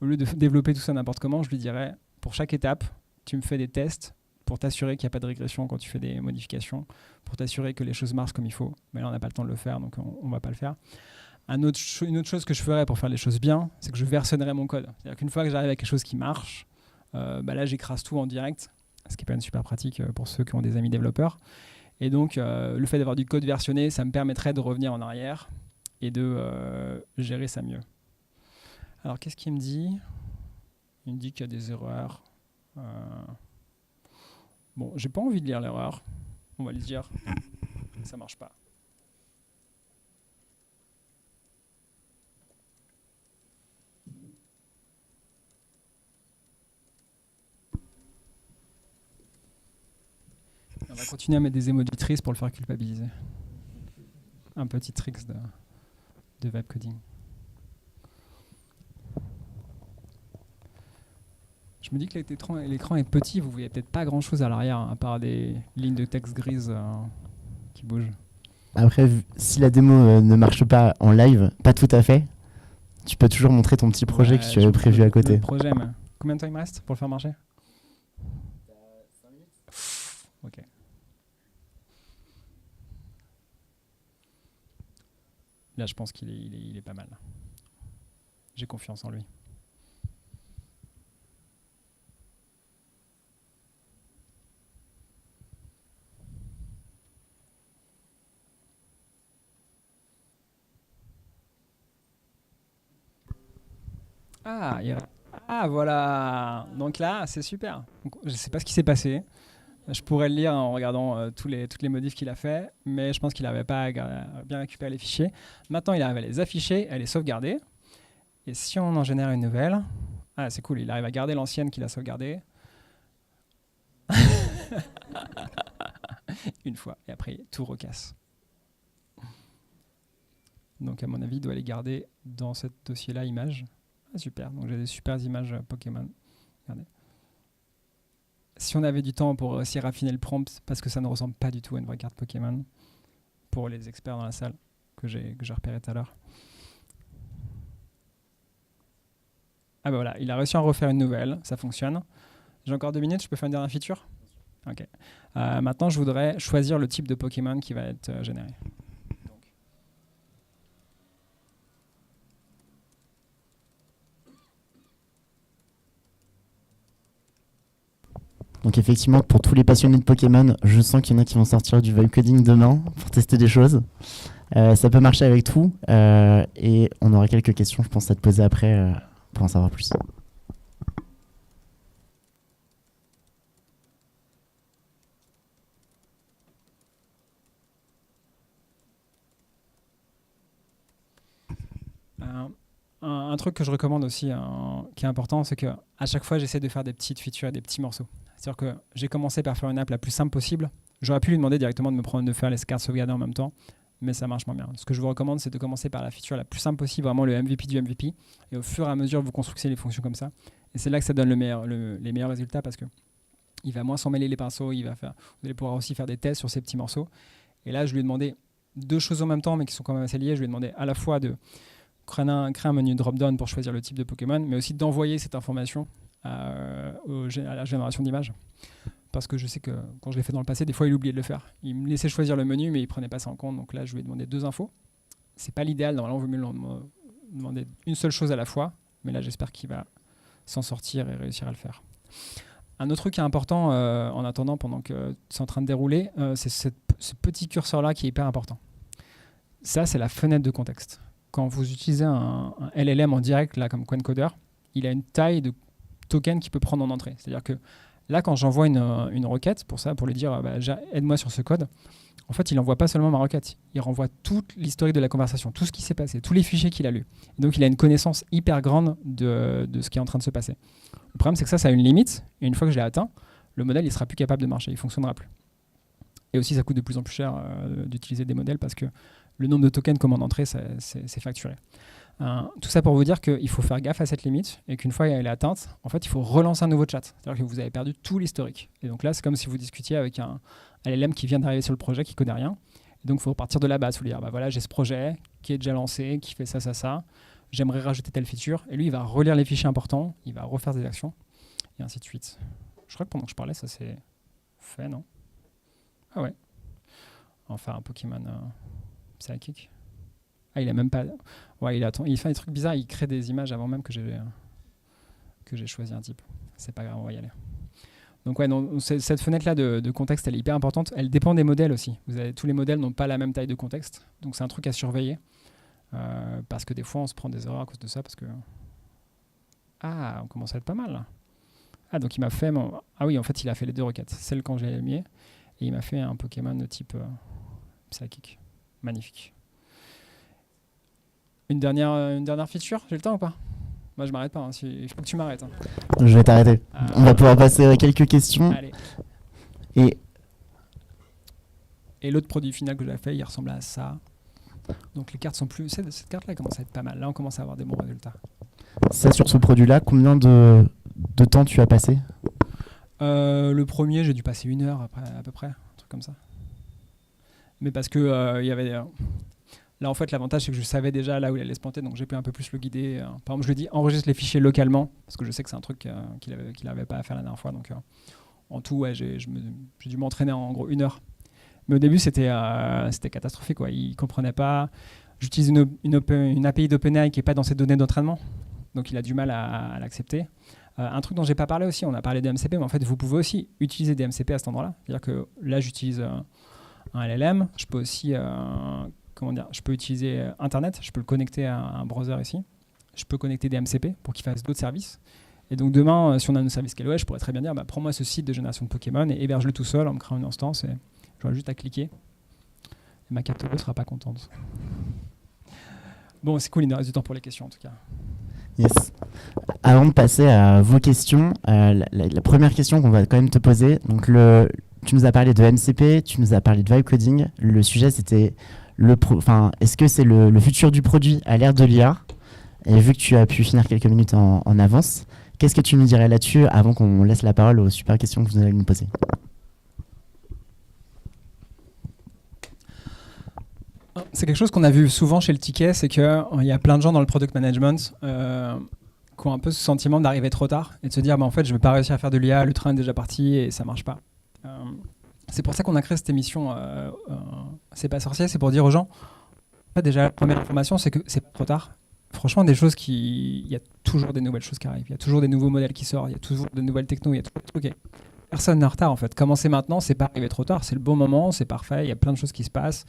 au lieu de développer tout ça n'importe comment, je lui dirais, pour chaque étape, tu me fais des tests pour t'assurer qu'il n'y a pas de régression quand tu fais des modifications, pour t'assurer que les choses marchent comme il faut. Mais là, on n'a pas le temps de le faire, donc on ne va pas le faire. Une autre chose que je ferais pour faire les choses bien, c'est que je versionnerais mon code. C'est-à-dire qu'une fois que j'arrive à quelque chose qui marche, là, j'écrase tout en direct, ce qui n'est pas une super pratique pour ceux qui ont des amis développeurs. Et donc, le fait d'avoir du code versionné, ça me permettrait de revenir en arrière et de gérer ça mieux. Alors, qu'est-ce qu'il me dit ? Il me dit qu'il y a des erreurs. Bon, j'ai pas envie de lire l'erreur. On va lui dire, ça marche pas. On va continuer à mettre des emojis tristes pour le faire culpabiliser. Un petit trick de web coding. Je me dis que l'écran est petit, vous voyez peut-être pas grand-chose à l'arrière, à part des lignes de texte grises qui bougent. Après, si la démo ne marche pas en live, pas tout à fait, tu peux toujours montrer ton petit projet que tu avais prévu à côté. Le projet, mais combien de temps il me reste pour le faire marcher ? 5 minutes. Ok. Là, je pense qu'il est pas mal. J'ai confiance en lui. Ah, voilà. Donc là, c'est super. Donc, je ne sais pas ce qui s'est passé. Je pourrais le lire en regardant toutes les modifs qu'il a fait, mais je pense qu'il n'arrivait pas à bien récupérer les fichiers. Maintenant, il arrive à les afficher, à les sauvegarder. Et si on en génère une nouvelle, ah c'est cool, il arrive à garder l'ancienne qu'il a sauvegardée. Une fois, et après tout recasse. Donc à mon avis, il doit les garder dans ce dossier-là, images. Ah, super, donc j'ai des super images Pokémon. Regardez. Si on avait du temps pour aussi raffiner le prompt, parce que ça ne ressemble pas du tout à une vraie carte Pokémon, pour les experts dans la salle que j'ai repéré tout à l'heure. Ah bah voilà, il a réussi à en refaire une nouvelle, ça fonctionne. J'ai encore 2 minutes, je peux faire une dernière feature? Ok. Maintenant, je voudrais choisir le type de Pokémon qui va être généré. Donc effectivement, pour tous les passionnés de Pokémon, je sens qu'il y en a qui vont sortir du vibe coding demain pour tester des choses. Ça peut marcher avec tout. Et on aura quelques questions, je pense, à te poser après pour en savoir plus. Un truc que je recommande aussi, qui est important, c'est qu'à chaque fois, j'essaie de faire des petites features et des petits morceaux. C'est-à-dire que j'ai commencé par faire une app la plus simple possible. J'aurais pu lui demander directement de faire les cartes sauvegardées en même temps, mais ça marche moins bien. Ce que je vous recommande, c'est de commencer par la feature la plus simple possible, vraiment le MVP du MVP, et au fur et à mesure, vous construisez les fonctions comme ça. Et c'est là que ça donne les meilleurs résultats, parce que il va moins s'en mêler les pinceaux, vous allez pouvoir aussi faire des tests sur ces petits morceaux. Et là, je lui ai demandé 2 choses en même temps, mais qui sont quand même assez liées. Je lui ai demandé à la fois de créer un menu drop-down pour choisir le type de Pokémon, mais aussi d'envoyer cette information à la génération d'images. Parce que je sais que quand je l'ai fait dans le passé, des fois il oubliait de le faire. Il me laissait choisir le menu, mais il ne prenait pas ça en compte. Donc là, je lui ai demandé 2 infos. C'est pas l'idéal, normalement, il vaut mieux demander une seule chose à la fois, mais là, j'espère qu'il va s'en sortir et réussir à le faire. Un autre truc qui est important en attendant, pendant que c'est en train de dérouler, c'est ce petit curseur-là qui est hyper important. Ça, c'est la fenêtre de contexte. Quand vous utilisez un LLM en direct, là, comme QuenCoder, il a une taille de token qu'il peut prendre en entrée. C'est-à-dire que là, quand j'envoie une requête pour lui dire aide-moi sur ce code, en fait, il n'envoie pas seulement ma requête, il renvoie tout l'historique de la conversation, tout ce qui s'est passé, tous les fichiers qu'il a lus. Et donc, il a une connaissance hyper grande de ce qui est en train de se passer. Le problème, c'est que ça a une limite, et une fois que je l'ai atteint, le modèle ne sera plus capable de marcher, il ne fonctionnera plus. Et aussi, ça coûte de plus en plus cher d'utiliser des modèles parce que le nombre de tokens comme en entrée, c'est facturé. Tout ça pour vous dire qu'il faut faire gaffe à cette limite et qu'une fois elle est atteinte, en fait, il faut relancer un nouveau chat. C'est-à-dire que vous avez perdu tout l'historique. Et donc là, c'est comme si vous discutiez avec un LLM qui vient d'arriver sur le projet, qui ne connaît rien. Et donc, il faut repartir de la base. Il faut lui dire, voilà, j'ai ce projet qui est déjà lancé, qui fait ça, ça, ça. J'aimerais rajouter telle feature. Et lui, il va relire les fichiers importants, il va refaire des actions, et ainsi de suite. Je crois que pendant que je parlais, ça s'est fait, non? Ah ouais. Enfin, un Pokémon psychic. Ah, il a même pas. Ouais, il fait des trucs bizarres. Il crée des images avant même que j'ai choisi un type. C'est pas grave, on va y aller. Donc ouais, cette fenêtre-là de contexte, elle est hyper importante. Elle dépend des modèles aussi. Tous les modèles n'ont pas la même taille de contexte, donc c'est un truc à surveiller. Parce que des fois, on se prend des erreurs à cause de ça, parce que on commence à être pas mal là. Ah, donc il m'a fait ah oui, en fait, il a fait les 2 requêtes. Celle quand j'ai mis, et il m'a fait un Pokémon de type psychic. Magnifique. Une dernière feature, j'ai le temps ou pas? Moi je m'arrête pas, hein. Il faut que tu m'arrêtes. Hein. Je vais t'arrêter. On va pouvoir passer à quelques questions. Allez. Et l'autre produit final que j'ai fait, il ressemble à ça. Donc les cartes sont plus... Cette carte-là commence à être pas mal. Là, on commence à avoir des bons résultats. Ça, sur ce produit-là, combien de temps tu as passé? Le premier, j'ai dû passer 1 heure après, à peu près, un truc comme ça. Mais parce que il y avait... Là, en fait, l'avantage, c'est que je savais déjà là où il allait se planter, donc j'ai pu un peu plus le guider. Par exemple, je lui dis enregistre les fichiers localement, parce que je sais que c'est un truc qu'il n'avait pas à faire la dernière fois. Donc, en tout, ouais, j'ai dû m'entraîner en gros 1 heure. Mais au début, c'était catastrophique, quoi. Il ne comprenait pas. J'utilise une API d'OpenAI qui n'est pas dans ses données d'entraînement, donc il a du mal à l'accepter. Un truc dont je n'ai pas parlé aussi, on a parlé des MCP, mais en fait, vous pouvez aussi utiliser des MCP à cet endroit-là. C'est-à-dire que là, j'utilise un LLM. Je peux aussi... je peux utiliser Internet, je peux le connecter à un browser ici. Je peux connecter des MCP pour qu'il fasse d'autres services. Et donc demain, si on a un service Scaleway, je pourrais très bien dire, prends-moi ce site de génération de Pokémon et héberge-le tout seul en me créant une instance et j'aurai juste à cliquer. Et ma carte ne sera pas contente. Bon, c'est cool, il nous reste du temps pour les questions en tout cas. Yes. Avant de passer à vos questions, la première question qu'on va quand même te poser, donc tu nous as parlé de MCP, tu nous as parlé de vibe coding. Le sujet c'était est-ce que c'est le futur du produit à l'ère de l'IA? Et vu que tu as pu finir quelques minutes en avance, qu'est-ce que tu nous dirais là-dessus avant qu'on laisse la parole aux super questions que vous allez nous poser? C'est quelque chose qu'on a vu souvent chez le ticket, c'est qu'il y a plein de gens dans le product management qui ont un peu ce sentiment d'arriver trop tard et de se dire en fait je ne vais pas réussir à faire de l'IA, le train est déjà parti et ça ne marche pas. C'est pour ça qu'on a créé cette émission C'est pas sorcier, c'est pour dire aux gens, en fait, déjà la première information c'est que c'est pas trop tard. Franchement, il y a toujours des nouvelles choses qui arrivent, il y a toujours des nouveaux modèles qui sortent, il y a toujours de nouvelles technos, il y a toujours des trucs. Personne n'est en retard en fait. Commencer maintenant, c'est pas arriver trop tard, c'est le bon moment, c'est parfait, il y a plein de choses qui se passent.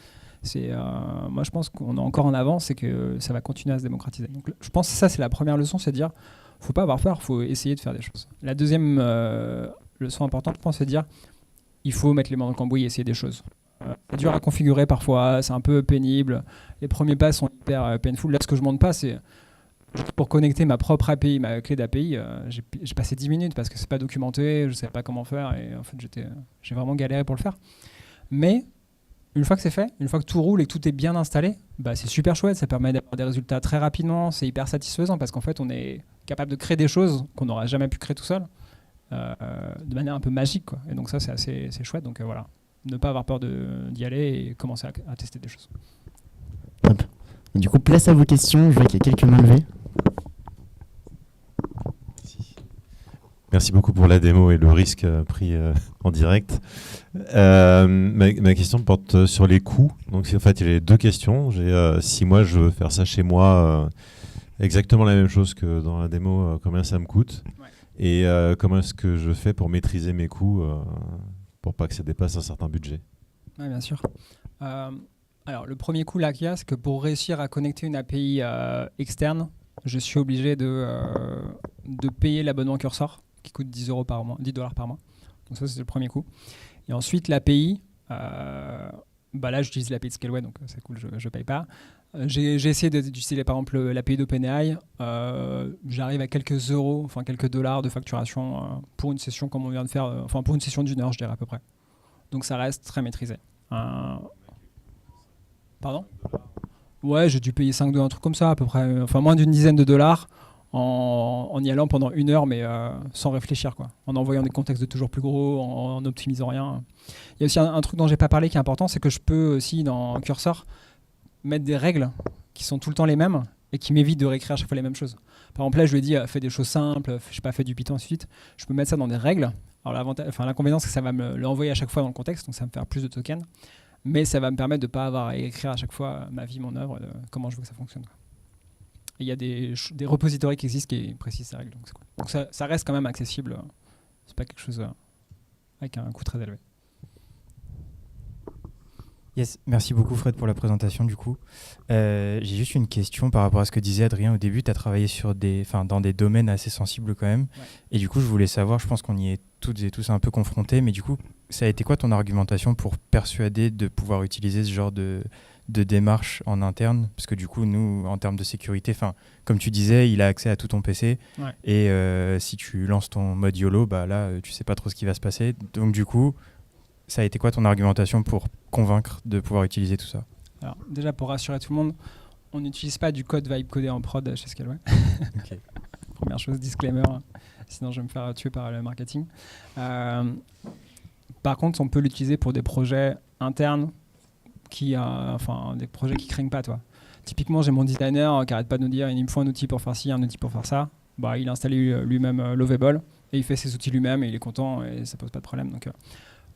Moi je pense qu'on est encore en avance et que ça va continuer à se démocratiser. Donc, je pense que ça c'est la première leçon, c'est de dire faut pas avoir peur, faut essayer de faire des choses. La deuxième leçon importante je pense c'est de dire il faut mettre les mains dans le cambouis et essayer des choses. C'est dur à configurer parfois, c'est un peu pénible, les premiers pas sont hyper painful. Là ce que je montre pas c'est pour connecter ma propre API, ma clé d'API, j'ai passé 10 minutes parce que c'est pas documenté, je savais pas comment faire et en fait j'ai vraiment galéré pour le faire. Mais une fois que c'est fait, une fois que tout roule et que tout est bien installé, c'est super chouette, ça permet d'avoir des résultats très rapidement, c'est hyper satisfaisant parce qu'en fait on est capable de créer des choses qu'on n'aurait jamais pu créer tout seul de manière un peu magique, quoi. Et donc ça c'est chouette, donc voilà, ne pas avoir peur d'y aller et commencer à tester des choses. Top. Et du coup, place à vos questions, je vois qu'il y a quelques mains levées. Merci beaucoup pour la démo et le risque pris en direct. Ma question porte sur les coûts. Donc, en fait, il y a 2 questions. Si moi, je veux faire ça chez moi, exactement la même chose que dans la démo, combien ça me coûte? Ouais. Et comment est-ce que je fais pour maîtriser mes coûts pour pas que ça dépasse un certain budget? Oui, bien sûr. Alors, le premier coup là qu'il y a, c'est que pour réussir à connecter une API externe, je suis obligé de payer l'abonnement Cursor, qui coûte 10 $ par mois. Donc ça, c'est le premier coup. Et ensuite, l'API, là, j'utilise l'API de Scaleway, donc c'est cool, je ne paye pas. J'ai essayé d'utiliser, par exemple, l'API d'OpenAI. J'arrive à quelques euros, enfin quelques dollars de facturation pour une session comme on vient de faire, pour une session d'1 heure, je dirais à peu près. Donc ça reste très maîtrisé. Pardon ? Ouais, j'ai dû payer 5 $, un truc comme ça, à peu près. Enfin, moins d'une dizaine de dollars en y allant pendant 1 heure, mais sans réfléchir, quoi. En envoyant des contextes de toujours plus gros, en n'optimisant rien. Il y a aussi un truc dont j'ai pas parlé qui est important, c'est que je peux aussi, dans Cursor, mettre des règles qui sont tout le temps les mêmes et qui m'évitent de réécrire à chaque fois les mêmes choses. Par exemple, là, je lui ai dit, fais des choses simples, je sais pas, fais du Python, ainsi de suite. Je peux mettre ça dans des règles. Alors, l'inconvénient, c'est que ça va me l'envoyer à chaque fois dans le contexte, donc ça va me faire plus de tokens. Mais ça va me permettre de ne pas avoir à écrire à chaque fois ma vie, mon œuvre, comment je veux que ça fonctionne. Il y a des repositories qui existent qui précisent ces règles. Donc, c'est cool. Donc ça reste quand même accessible. C'est pas quelque chose avec un coût très élevé. Yes, merci beaucoup Fred pour la présentation du coup. J'ai juste une question par rapport à ce que disait Adrien au début. Tu as travaillé dans des domaines assez sensibles quand même. Ouais. Et du coup, je voulais savoir, je pense qu'on y est toutes et tous un peu confrontés, mais du coup, ça a été quoi ton argumentation pour persuader de pouvoir utiliser ce genre de démarche en interne? Parce que du coup, nous, en termes de sécurité, comme tu disais, il a accès à tout ton PC. Ouais. Et si tu lances ton mode YOLO, là, tu sais pas trop ce qui va se passer. Donc du coup, ça a été quoi ton argumentation pour convaincre de pouvoir utiliser tout ça? Alors déjà, pour rassurer tout le monde, on n'utilise pas du code vibe codé en prod chez Scaleway. Okay. Première chose, disclaimer, sinon je vais me faire tuer par le marketing. Par contre, on peut l'utiliser pour des projets internes des projets qui craignent pas, toi. Typiquement, j'ai mon designer qui arrête pas de nous dire il me faut un outil pour faire ci, un outil pour faire ça. Il a installé lui-même Lovable et il fait ses outils lui-même et il est content et ça pose pas de problème. Donc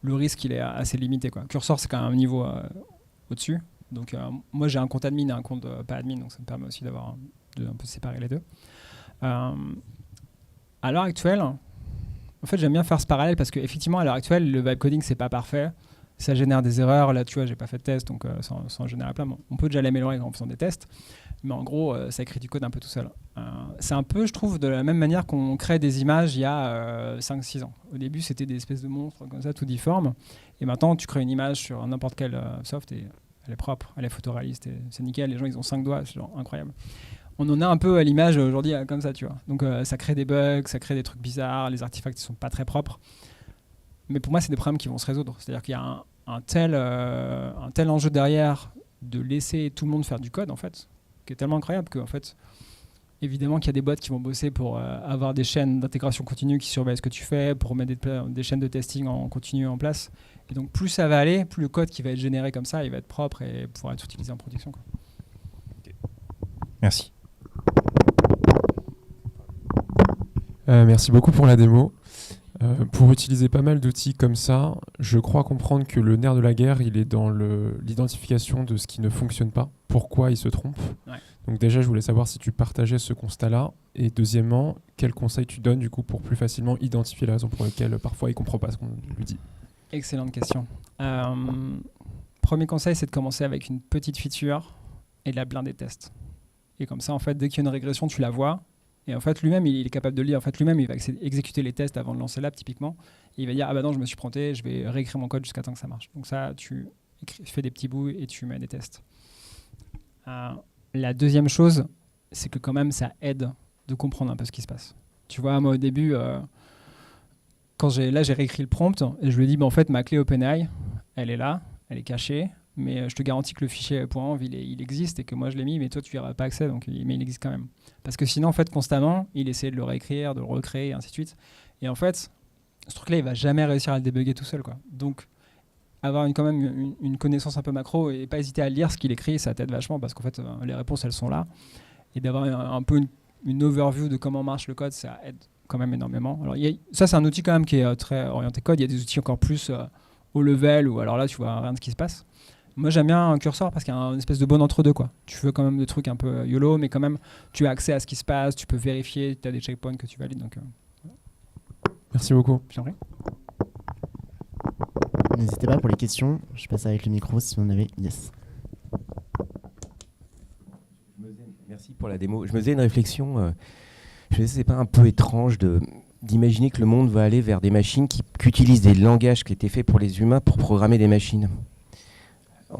le risque, il est assez limité, quoi. Cursor, c'est quand même un niveau au-dessus. Donc moi, j'ai un compte admin et un compte pas admin, donc ça me permet aussi un peu séparer les deux. À l'heure actuelle, en fait, j'aime bien faire ce parallèle parce qu'effectivement, à l'heure actuelle, le vibe coding, c'est pas parfait. ça génère des erreurs. Là, tu vois, j'ai pas fait de test, donc ça en génère plein. Bon, on peut déjà l'améliorer en faisant des tests, mais en gros, ça écrit du code un peu tout seul. C'est un peu, je trouve, de la même manière qu'on crée des images il y a 5-6 ans. Au début, c'était des espèces de monstres comme ça, tout difformes. Et maintenant, tu crées une image sur n'importe quel soft et elle est propre, elle est photoréaliste. Et c'est nickel, les gens, ils ont 5 doigts, c'est genre incroyable. On en a un peu à l'image aujourd'hui comme ça, tu vois. Donc ça crée des bugs, ça crée des trucs bizarres, les artefacts ne sont pas très propres. Mais pour moi, c'est des problèmes qui vont se résoudre. C'est-à-dire qu'il y a un tel enjeu derrière de laisser tout le monde faire du code, en fait, qui est tellement incroyable que, en fait, évidemment qu'il y a des boîtes qui vont bosser pour avoir des chaînes d'intégration continue qui surveillent ce que tu fais, pour mettre des chaînes de testing en continu en place. Et donc, plus ça va aller, plus le code qui va être généré comme ça, il va être propre et pouvoir être utilisé en production, quoi. Merci. Merci beaucoup pour la démo. Pour utiliser pas mal d'outils comme ça, je crois comprendre que le nerf de la guerre, il est dans l'identification de ce qui ne fonctionne pas, pourquoi il se trompe. Ouais. Donc déjà, je voulais savoir si tu partageais ce constat-là. Et deuxièmement, quels conseils tu donnes du coup pour plus facilement identifier la raison pour laquelle parfois il ne comprend pas ce qu'on lui dit. Excellente question. Premier conseil, c'est de commencer avec une petite feature et de la blinder tests. Et comme ça, en fait, dès qu'il y a une régression, tu la vois. Et en fait, lui-même, il est capable de lire. En fait, lui-même, il va exécuter les tests avant de lancer l'app, typiquement. Et il va dire, ah bah non, je me suis planté, je vais réécrire mon code jusqu'à temps que ça marche. Donc ça, tu fais des petits bouts et tu mets des tests. La deuxième chose, c'est que quand même, ça aide de comprendre un peu ce qui se passe. Tu vois, moi, au début, quand j'ai réécrit le prompt, et je lui ai dit, bah, en fait, ma clé OpenAI, elle est là, elle est cachée. Mais je te garantis que le fichier .env il existe et que moi je l'ai mis, mais toi tu n'y auras pas accès, mais il existe quand même. Parce que sinon, en fait, constamment, il essaie de le réécrire, de le recréer, et ainsi de suite. Et en fait, ce truc-là, il va jamais réussir à le débugger tout seul, quoi. Donc, avoir quand même une connaissance un peu macro et pas hésiter à lire ce qu'il écrit, ça t'aide vachement parce qu'en fait, les réponses, elles sont là. Et d'avoir un peu une overview de comment marche le code, ça aide quand même énormément. Alors, ça, c'est un outil quand même qui est très orienté code. Il y a des outils encore plus haut level où alors là, tu vois rien de ce qui se passe. Moi, j'aime bien un curseur parce qu'il y a une espèce de bon entre-deux, quoi. Tu veux quand même des trucs un peu YOLO, mais quand même, tu as accès à ce qui se passe, tu peux vérifier, tu as des checkpoints que tu valides. Donc, Merci beaucoup. j'en prie. N'hésitez pas pour les questions. Je passe avec le micro si vous en avez. Yes. Merci pour la démo. Je me faisais une réflexion. Je me disais, c'est pas un peu étrange d'imaginer que le monde va aller vers des machines qui utilisent des langages qui étaient faits pour les humains pour programmer des machines.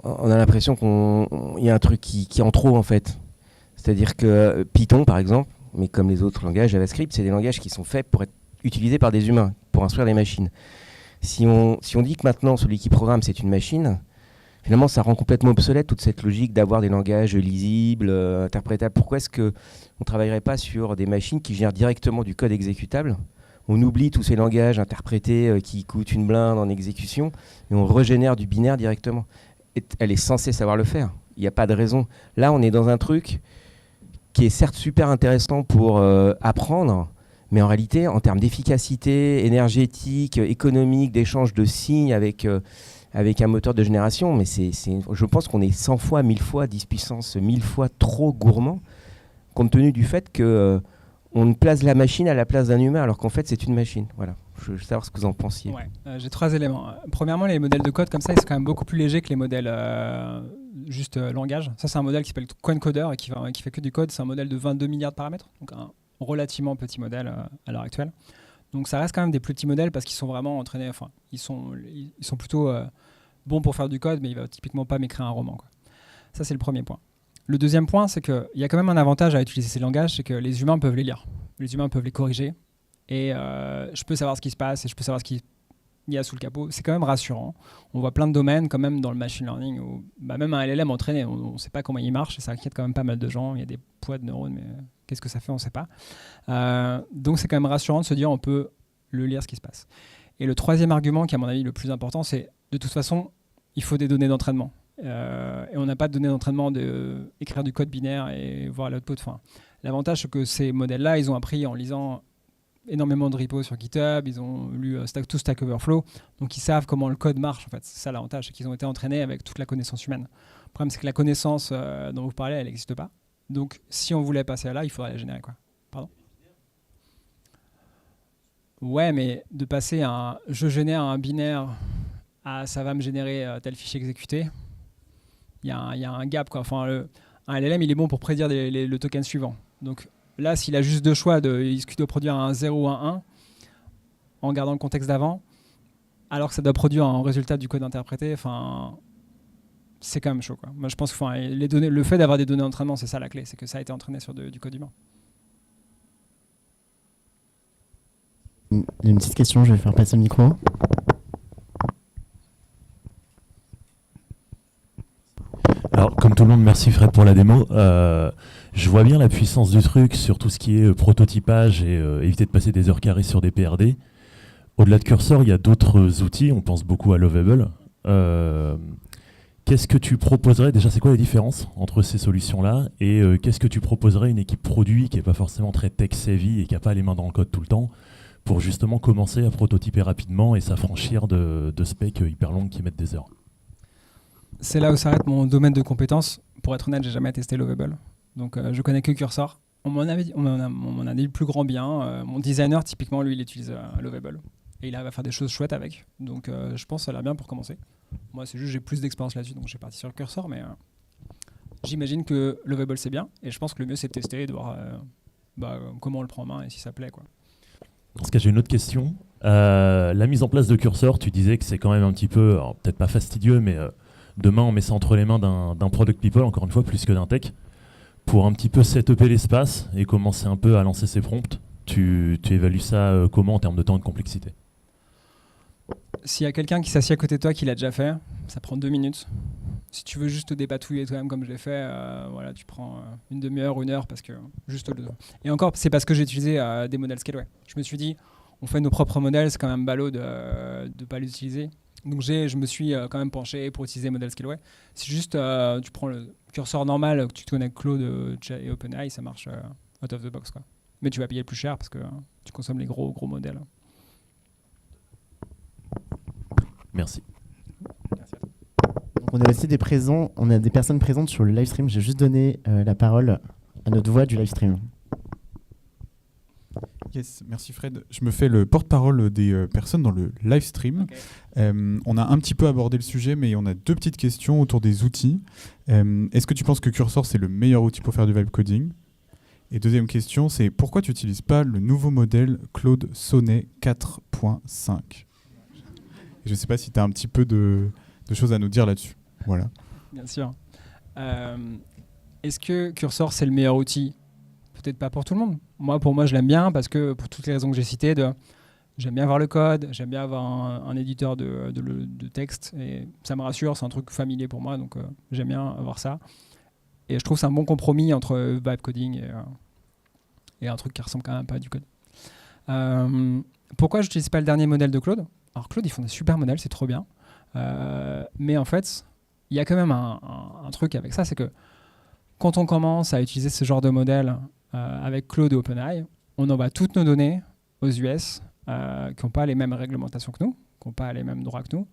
On a l'impression qu'il y a un truc qui est en trop, en fait. C'est-à-dire que Python, par exemple, mais comme les autres langages, JavaScript, c'est des langages qui sont faits pour être utilisés par des humains, pour instruire des machines. Si on dit que maintenant, celui qui programme, c'est une machine, finalement, ça rend complètement obsolète toute cette logique d'avoir des langages lisibles, interprétables. Pourquoi est-ce qu'on ne travaillerait pas sur des machines qui gèrent directement du code exécutable ? On oublie tous ces langages interprétés qui coûtent une blinde en exécution et on régénère du binaire directement. Elle est censée savoir le faire. Il n'y a pas de raison. Là, on est dans un truc qui est certes super intéressant pour apprendre, mais en réalité, en termes d'efficacité énergétique, économique, d'échange de signes avec un moteur de génération, mais je pense qu'on est 100 fois, 1000 fois, 10 puissance 1000 fois trop gourmand, compte tenu du fait que on place la machine à la place d'un humain, alors qu'en fait, c'est une machine. Voilà. Je veux savoir ce que vous en pensiez. Ouais, j'ai 3 éléments. Premièrement, les modèles de code comme ça, ils sont quand même beaucoup plus légers que les modèles juste langage. Ça, c'est un modèle qui s'appelle QuantCoder et qui fait que du code. C'est un modèle de 22 milliards de paramètres, donc un relativement petit modèle à l'heure actuelle. Donc ça reste quand même des plus petits modèles parce qu'ils sont vraiment entraînés, enfin, ils sont plutôt bons pour faire du code, mais il va typiquement pas m'écrire un roman, quoi. Ça, c'est le premier point. Le deuxième point, c'est qu'il y a quand même un avantage à utiliser ces langages, c'est que les humains peuvent les lire. Les humains peuvent les corriger. Et je peux savoir ce qui se passe et je peux savoir ce qu'il y a sous le capot. C'est quand même rassurant. On voit plein de domaines, quand même, dans le machine learning, où même un LLM entraîné, on ne sait pas comment il marche et ça inquiète quand même pas mal de gens. Il y a des poids de neurones, mais qu'est-ce que ça fait, on ne sait pas. Donc c'est quand même rassurant de se dire on peut le lire ce qui se passe. Et le troisième argument, qui est à mon avis le plus important, c'est de toute façon, il faut des données d'entraînement. Et on n'a pas de données d'entraînement d'écrire du code binaire et voir l'output. Enfin, l'avantage, c'est que ces modèles-là, ils ont appris en lisant énormément de repos sur GitHub, ils ont lu Stack Overflow, donc ils savent comment le code marche. En fait, c'est ça l'avantage, c'est qu'ils ont été entraînés avec toute la connaissance humaine. Le problème, c'est que la connaissance dont vous parlez, elle n'existe pas. Donc, si on voulait passer à là, il faudrait la générer, quoi. Pardon ? Ouais, mais de passer je génère un binaire ça va me générer tel fichier exécuté. Il y a un gap, quoi. Enfin, un LLM, il est bon pour prédire le token suivant. Donc là, s'il a juste deux choix, il doit produire un 0 ou un 1, en gardant le contexte d'avant, alors que ça doit produire un résultat du code interprété, enfin, c'est quand même chaud, quoi. Moi, je pense que le fait d'avoir des données d'entraînement, c'est ça la clé, c'est que ça a été entraîné sur du code humain. Il y a une petite question, je vais faire passer le micro. Alors, comme tout le monde, merci Fred pour la démo. Je vois bien la puissance du truc sur tout ce qui est prototypage et éviter de passer des heures carrées sur des PRD. Au-delà de Cursor, il y a d'autres outils. On pense beaucoup à Lovable. Qu'est-ce que tu proposerais? Déjà, c'est quoi la différence entre ces solutions-là? Et qu'est-ce que tu proposerais à une équipe produit qui n'est pas forcément très tech-savvy et qui n'a pas les mains dans le code tout le temps pour justement commencer à prototyper rapidement et s'affranchir de specs hyper longues qui mettent des heures? C'est là où s'arrête mon domaine de compétences. Pour être honnête, j'ai jamais testé Lovable. Donc je connais que Cursor. On m'en a dit le plus grand bien. Mon designer, typiquement, lui, il utilise Lovable. Et il arrive à faire des choses chouettes avec. Donc je pense que ça a l'air bien pour commencer. Moi, c'est juste que j'ai plus d'expérience là-dessus, donc j'ai parti sur Cursor. Mais j'imagine que Lovable, c'est bien. Et je pense que le mieux, c'est de tester et de voir comment on le prend en main et si ça plaît, quoi. Dans ce cas, j'ai une autre question. La mise en place de Cursor, tu disais que c'est quand même un petit peu, peut-être pas fastidieux, mais demain, on met ça entre les mains d'un product people, encore une fois, plus que d'un tech, pour un petit peu setuper l'espace et commencer un peu à lancer ses prompts. Tu évalues ça comment en termes de temps et de complexité? S'il y a quelqu'un qui s'assied à côté de toi qui l'a déjà fait, ça prend 2 minutes. Si tu veux juste te dépatouiller toi-même comme je l'ai fait, voilà, tu prends une demi-heure ou une heure parce que juste le. Et encore, c'est parce que j'ai utilisé des modèles Scaleway. Je me suis dit, on fait nos propres modèles, c'est quand même ballot de ne pas les utiliser. Donc je me suis quand même penché pour utiliser le modèle Scaleway. C'est juste, tu prends le curseur normal que tu te connectes Claude et OpenAI, ça marche out of the box, quoi. Mais tu vas payer le plus cher parce que tu consommes les gros modèles. Merci. Merci à toi. Donc on a aussi des personnes présentes sur le live stream. J'ai juste donné la parole à notre voix du live stream. Yes, merci Fred. Je me fais le porte-parole des personnes dans le live stream. Okay. On a un petit peu abordé le sujet, mais on a 2 petites questions autour des outils. Est-ce que tu penses que Cursor, c'est le meilleur outil pour faire du vibe coding? Et deuxième question, c'est pourquoi tu n'utilises pas le nouveau modèle Claude Sonnet 4.5? Je ne sais pas si tu as un petit peu de choses à nous dire là-dessus. Voilà. Bien sûr. Est-ce que Cursor, c'est le meilleur outil? Peut-être pas pour tout le monde. Pour moi, je l'aime bien parce que pour toutes les raisons que j'ai citées, j'aime bien avoir le code, j'aime bien avoir un éditeur de texte et ça me rassure, c'est un truc familier pour moi, donc j'aime bien avoir ça. Et je trouve que c'est un bon compromis entre vibe coding et un truc qui ressemble quand même pas à du code. Pourquoi je n'utilise pas le dernier modèle de Claude? Alors Claude, ils font des super modèles, c'est trop bien. Mais en fait, il y a quand même un truc avec ça, c'est que quand on commence à utiliser ce genre de modèle avec Claude et OpenAI, on envoie toutes nos données aux US qui n'ont pas les mêmes réglementations que nous, qui n'ont pas les mêmes droits que nous.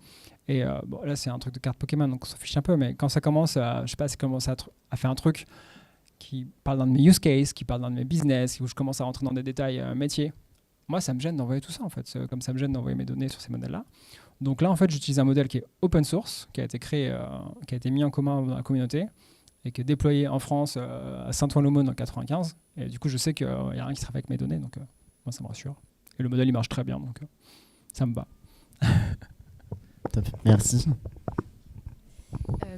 Et là, c'est un truc de carte Pokémon, donc on s'en fiche un peu. Mais quand ça commence à faire un truc qui parle d'un de mes use cases, qui parle d'un de mes business, où je commence à rentrer dans des détails métiers, moi, ça me gêne d'envoyer tout ça, en fait. Comme ça me gêne d'envoyer mes données sur ces modèles-là. Donc là, en fait, j'utilise un modèle qui est open source, qui a été créé, qui a été mis en commun dans la communauté et qui est déployé en France à Saint-Ouen-l'Aumône en 95. Et du coup, je sais qu'il n'y a rien qui sera fait avec mes données, donc moi, ça me rassure. Et le modèle, il marche très bien, donc ça me va. Top, merci.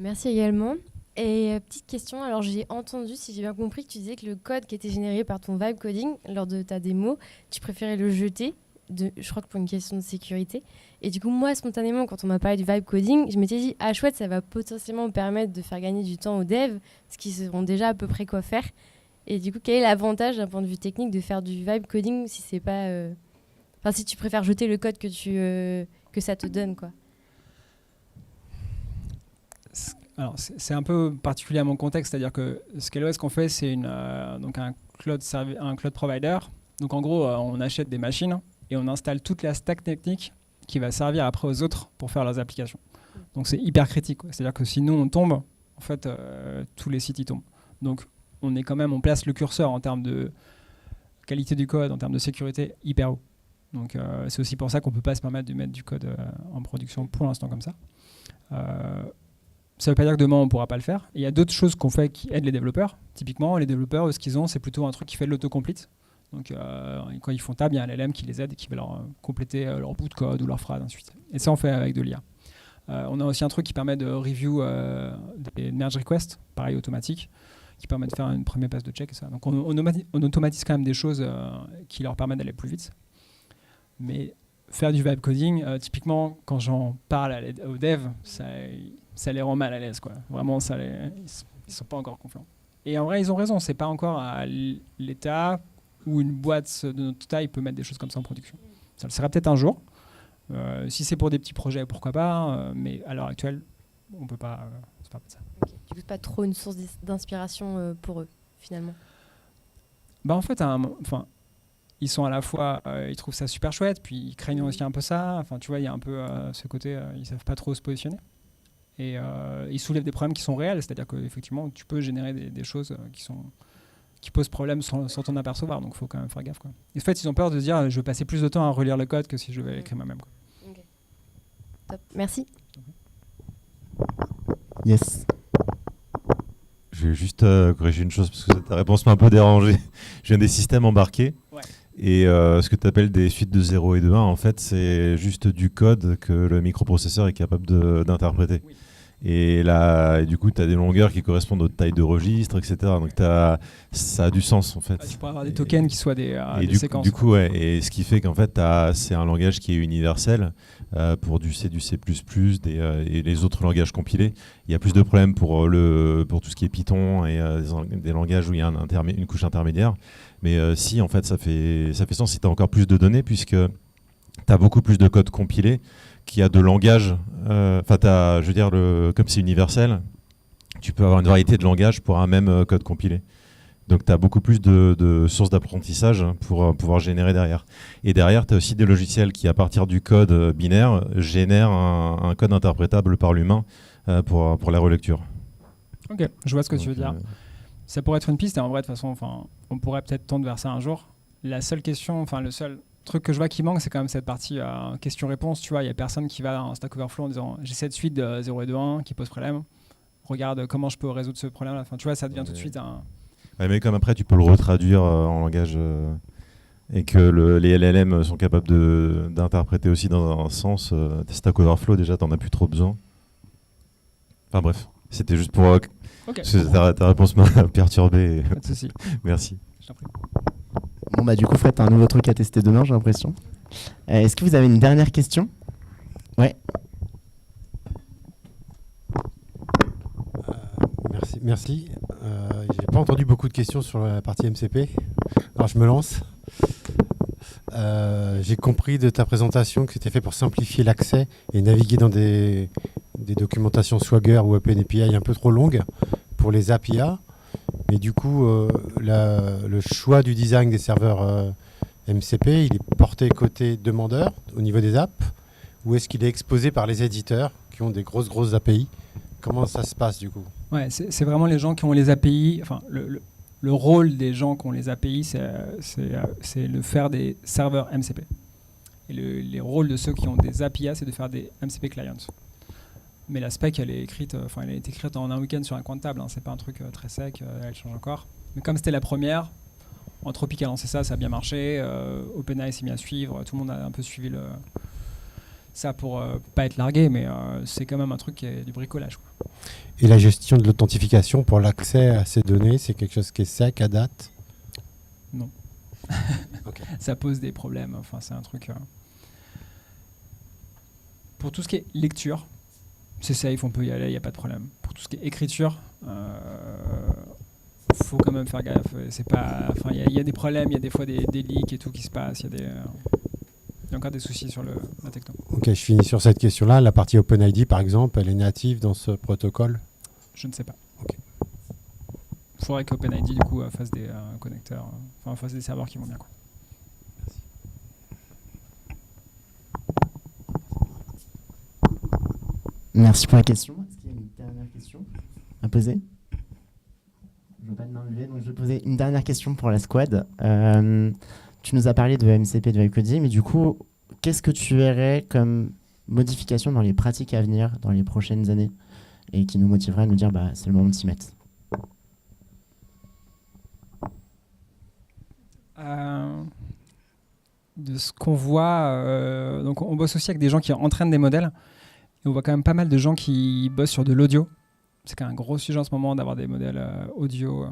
Merci également. Et petite question, alors j'ai entendu, si j'ai bien compris, que tu disais que le code qui était généré par ton vibe coding lors de ta démo, tu préférais le jeter, je crois que pour une question de sécurité. Et du coup, moi, spontanément, quand on m'a parlé du vibe coding, je m'étais dit, ah chouette, ça va potentiellement me permettre de faire gagner du temps aux devs, parce qu'ils sauront déjà à peu près quoi faire. Et du coup, quel est l'avantage d'un point de vue technique de faire du vibe coding si c'est pas... Enfin, si tu préfères jeter le code que ça te donne, quoi. Alors, c'est un peu particulier à mon contexte, c'est-à-dire que Scaleway, ce qu'on fait, c'est donc un cloud provider. Donc en gros, on achète des machines et on installe toute la stack technique qui va servir après aux autres pour faire leurs applications. Donc c'est hyper critique, quoi. C'est-à-dire que si nous on tombe, en fait, tous les sites y tombent. Donc on place le curseur en termes de qualité du code, en termes de sécurité, hyper haut. Donc c'est aussi pour ça qu'on ne peut pas se permettre de mettre du code en production pour l'instant comme ça. Ça ne veut pas dire que demain on ne pourra pas le faire. Il y a d'autres choses qu'on fait qui aident les développeurs. Typiquement, les développeurs, ce qu'ils ont, c'est plutôt un truc qui fait de l'autocomplete. Donc quand ils font tab, il y a un LLM qui les aide et qui va leur compléter leur bout de code ou leur phrase, ainsi de suite. Et ça, on fait avec de l'IA. On a aussi un truc qui permet de review des merge requests, pareil automatique, qui permet de faire une première passe de check. Et ça. Donc on automatise quand même des choses qui leur permettent d'aller plus vite. Mais faire du vibe coding, typiquement, quand j'en parle aux devs, ça les rend mal à l'aise, quoi. Vraiment, ils sont pas encore confiants. Et en vrai, ils ont raison. C'est pas encore à l'état où une boîte de notre taille peut mettre des choses comme ça en production. Ça le sera peut-être un jour. Si c'est pour des petits projets, pourquoi pas. Mais à l'heure actuelle, on peut pas se faire ça. Okay. Du coup, c'est pas trop une source d'inspiration pour eux, finalement. Bah en fait, ils sont à la fois, ils trouvent ça super chouette, puis ils craignent aussi un peu ça. Enfin, tu vois, il y a un peu ce côté, ils savent pas trop se positionner. Et ils soulèvent des problèmes qui sont réels, c'est-à-dire qu'effectivement, tu peux générer des choses qui posent problème sans t'en apercevoir, donc il faut quand même faire gaffe, quoi. Et en fait, ils ont peur de se dire, je vais passer plus de temps à relire le code que si je vais l'écrire moi-même, quoi. Okay. Top. Merci. Yes. Je vais juste corriger une chose, parce que ta réponse m'a un peu dérangé. Je viens des systèmes embarqués. Ouais. Et ce que tu appelles des suites de 0 et de 1, en fait, c'est juste du code que le microprocesseur est capable d'interpréter. Oui. Et là, du coup, tu as des longueurs qui correspondent aux tailles de registre, etc. Donc ça a du sens, en fait. Tu pourrais avoir des tokens qui soient des séquences. Du coup, ouais. Et ce qui fait qu'en fait, c'est un langage qui est universel pour du C, du C++, et les autres langages compilés. Il y a plus de problèmes pour tout ce qui est Python et des langages où il y a une couche intermédiaire. Mais si, en fait, ça fait sens si tu as encore plus de données, puisque tu as beaucoup plus de code compilé qui a de langage. Je veux dire, comme c'est universel, tu peux avoir une variété de langages pour un même code compilé. Donc tu as beaucoup plus de sources d'apprentissage pour pouvoir générer derrière. Et derrière, tu as aussi des logiciels qui, à partir du code binaire, génèrent un code interprétable par l'humain pour la relecture. Ok, je vois ce que tu veux dire. Ça pourrait être une piste, et en vrai, de toute façon, on pourrait peut-être tendre vers ça un jour. La seule question, le seul truc que je vois qui manque, c'est quand même cette partie question-réponse. Tu vois, il n'y a personne qui va dans Stack Overflow en disant j'ai cette suite de 0 et de 1 qui pose problème. Regarde comment je peux résoudre ce problème-là. Enfin, tu vois, ça devient tout de suite un. Ouais, mais comme après, tu peux le retraduire en langage et que les LLM sont capables d'interpréter aussi dans un sens. Stack Overflow, déjà, tu n'en as plus trop besoin. Enfin bref, c'était juste pour. Okay. Ta réponse m'a perturbé. Pas de souci. Merci. Je t'en prie. Bon bah du coup Fred, t'as un nouveau truc à tester demain, j'ai l'impression. Est-ce que vous avez une dernière question? Ouais. Merci. J'ai pas entendu beaucoup de questions sur la partie MCP. Alors je me lance. J'ai compris de ta présentation que c'était fait pour simplifier l'accès et naviguer dans des documentations Swagger ou OpenAPI un peu trop longues pour les API. Mais du coup, le choix du design des serveurs MCP, il est porté côté demandeur au niveau des apps, ou est-ce qu'il est exposé par les éditeurs qui ont des grosses API? Comment ça se passe du coup? Ouais, c'est vraiment les gens qui ont les API. Enfin, le rôle des gens qui ont les API, c'est de faire des serveurs MCP. Et les rôles de ceux qui ont des API, c'est de faire des MCP clients. Mais la spec, elle est écrite en un week-end sur un coin de table. Hein. C'est pas un truc très sec, elle change encore. Mais comme c'était la première, Anthropic a lancé ça a bien marché. OpenAI s'est mis à suivre. Tout le monde a un peu suivi ça pour pas être largué, mais c'est quand même un truc qui est du bricolage, quoi. Et la gestion de l'authentification pour l'accès à ces données, c'est quelque chose qui est sec à date? Non. Okay. Ça pose des problèmes. Enfin, c'est un truc. Pour tout ce qui est lecture, c'est safe, on peut y aller, il n'y a pas de problème. Pour tout ce qui est écriture, faut quand même faire gaffe. C'est pas, il y a des problèmes, il y a des fois des leaks et tout qui se passent. Il y a encore des soucis sur la techno. Ok, je finis sur cette question-là. La partie OpenID, par exemple, elle est native dans ce protocole? Je ne sais pas. Okay. Il faudrait qu'OpenID du coup fasse des connecteurs, fasse des serveurs qui vont bien, quoi. Merci pour la question. Est-ce qu'il y a une dernière question à poser? Je ne veux pas de main levée, donc je vais poser une dernière question pour la squad. tu nous as parlé de MCP, de vibe coding, mais du coup, qu'est-ce que tu verrais comme modification dans les pratiques à venir, dans les prochaines années, et qui nous motiverait à nous dire, c'est le moment de s'y mettre? De ce qu'on voit, donc on bosse aussi avec des gens qui entraînent des modèles, et on voit quand même pas mal de gens qui bossent sur de l'audio. C'est quand même un gros sujet en ce moment d'avoir des modèles audio.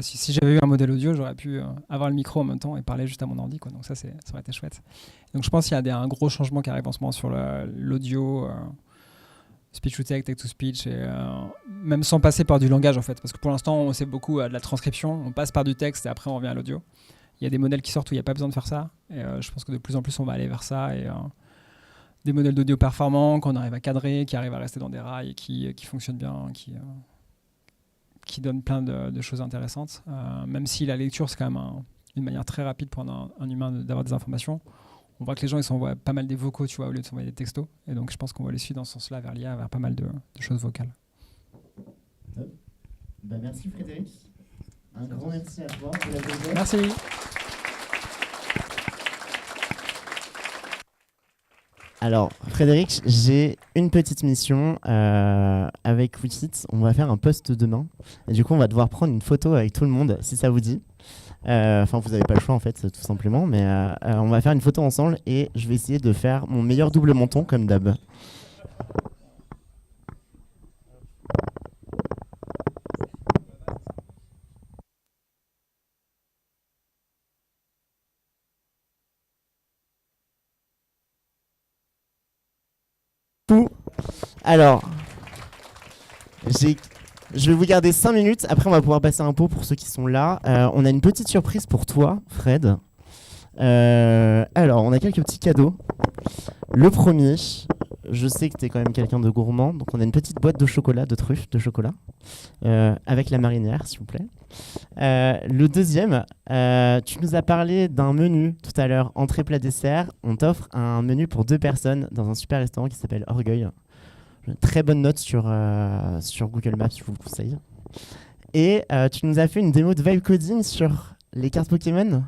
Si j'avais eu un modèle audio, j'aurais pu avoir le micro en même temps et parler juste à mon ordi, quoi. Donc ça aurait été chouette. Donc je pense qu'il y a un gros changement qui arrive en ce moment sur l'audio, speech to text, text to speech, et même sans passer par du langage en fait, parce que pour l'instant on sait beaucoup de la transcription, on passe par du texte et après on revient à l'audio. Il y a des modèles qui sortent où il n'y a pas besoin de faire ça, et je pense que de plus en plus on va aller vers ça, et des modèles d'audio performants qu'on arrive à cadrer, qui arrivent à rester dans des rails, et qui fonctionnent bien, qui donnent plein de choses intéressantes, même si la lecture c'est quand même une manière très rapide pour un humain d'avoir des informations. On voit que les gens ils s'envoient pas mal des vocaux, tu vois, au lieu de s'envoyer des textos, et donc je pense qu'on va les suivre dans ce sens-là vers l'IA, vers pas mal de choses vocales. Merci Frédéric. Un grand merci à toi pour la présence. Merci. Alors, Frédéric, j'ai une petite mission avec Wikit. On va faire un post demain. Et du coup, on va devoir prendre une photo avec tout le monde, si ça vous dit. Enfin, vous n'avez pas le choix, en fait, tout simplement. Mais on va faire une photo ensemble et je vais essayer de faire mon meilleur double menton, comme d'hab. Alors, je vais vous garder 5 minutes. Après, on va pouvoir passer un pot pour ceux qui sont là. On a une petite surprise pour toi, Fred. Alors, on a quelques petits cadeaux. Le premier, je sais que tu es quand même quelqu'un de gourmand. Donc, on a une petite boîte de chocolat, de truffes de chocolat, avec la marinière, s'il vous plaît. Le deuxième, tu nous as parlé d'un menu tout à l'heure, entrée, plat, dessert. On t'offre un menu pour 2 personnes dans un super restaurant qui s'appelle Orgueil. Très bonne note sur Google Maps, je vous le conseille. Et tu nous as fait une démo de vibe coding sur les cartes Pokémon.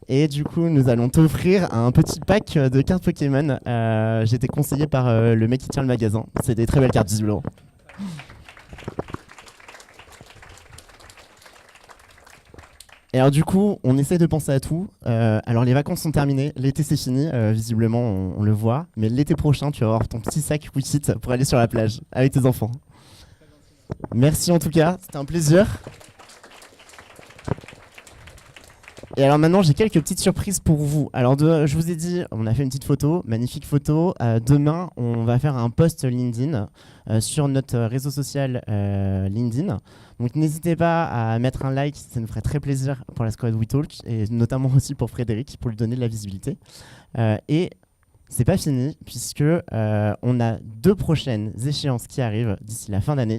Et du coup, nous allons t'offrir un petit pack de cartes Pokémon. J'ai été conseillé par le mec qui tient le magasin. C'est des très belles cartes, visiblement. Et alors du coup, on essaie de penser à tout. Alors les vacances sont terminées, l'été c'est fini, visiblement on le voit. Mais l'été prochain, tu vas avoir ton petit sac Wikit pour aller sur la plage avec tes enfants. Merci en tout cas, c'était un plaisir. Et alors maintenant, j'ai quelques petites surprises pour vous. Alors je vous ai dit, on a fait une petite photo, magnifique photo. Demain, on va faire un post LinkedIn sur notre réseau social LinkedIn. Donc n'hésitez pas à mettre un like, ça nous ferait très plaisir pour la squad WeTalk et notamment aussi pour Frédéric pour lui donner de la visibilité. Et c'est pas fini puisque on a 2 prochaines échéances qui arrivent d'ici la fin d'année.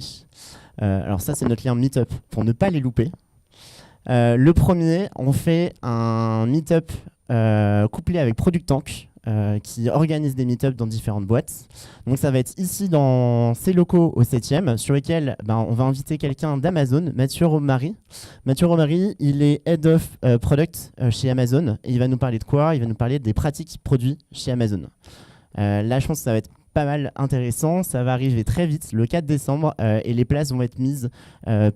Alors ça, c'est notre lien Meetup pour ne pas les louper. Le premier, on fait un meet-up couplé avec Product Tank qui organise des meet-up dans différentes boîtes. Donc ça va être ici dans ces locaux au 7e sur lesquels on va inviter quelqu'un d'Amazon, Mathieu Romary. Mathieu Romary, il est Head of Product chez Amazon et il va nous parler de quoi? Il va nous parler des pratiques produits chez Amazon. Là, je pense que ça va être pas mal intéressant, ça va arriver très vite, le 4 décembre, et les places vont être mises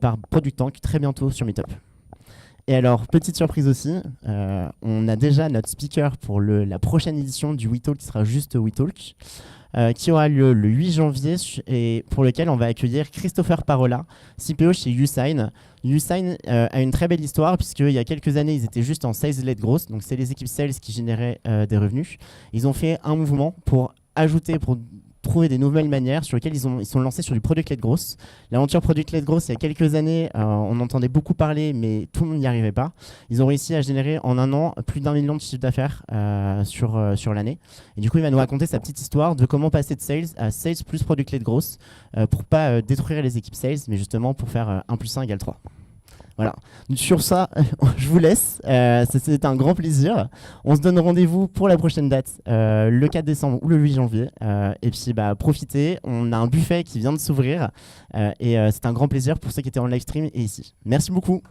par Product Tank très bientôt sur Meetup. Et alors, petite surprise aussi, on a déjà notre speaker pour la prochaine édition du WeTalk qui sera juste WeTalk, qui aura lieu le 8 janvier et pour lequel on va accueillir Christopher Parola, CPO chez Usign. Usign a une très belle histoire puisqu'il y a quelques années, ils étaient juste en sales-led growth, donc c'est les équipes sales qui généraient des revenus. Ils ont fait un mouvement pour trouver des nouvelles manières sur lesquelles ils sont lancés sur du product-led growth. L'aventure product-led growth, il y a quelques années, on entendait beaucoup parler, mais tout le monde n'y arrivait pas. Ils ont réussi à générer en un an plus d'1 million de chiffre d'affaires sur l'année. Et du coup, il va nous raconter sa petite histoire de comment passer de sales à sales plus product-led growth pour pas détruire les équipes sales, mais justement pour faire 1 + 1 = 3. Voilà. Sur ça, je vous laisse. C'était un grand plaisir. On se donne rendez-vous pour la prochaine date, le 4 décembre ou le 8 janvier. Et puis, profitez. On a un buffet qui vient de s'ouvrir. Et c'est un grand plaisir pour ceux qui étaient en live stream et ici. Merci beaucoup.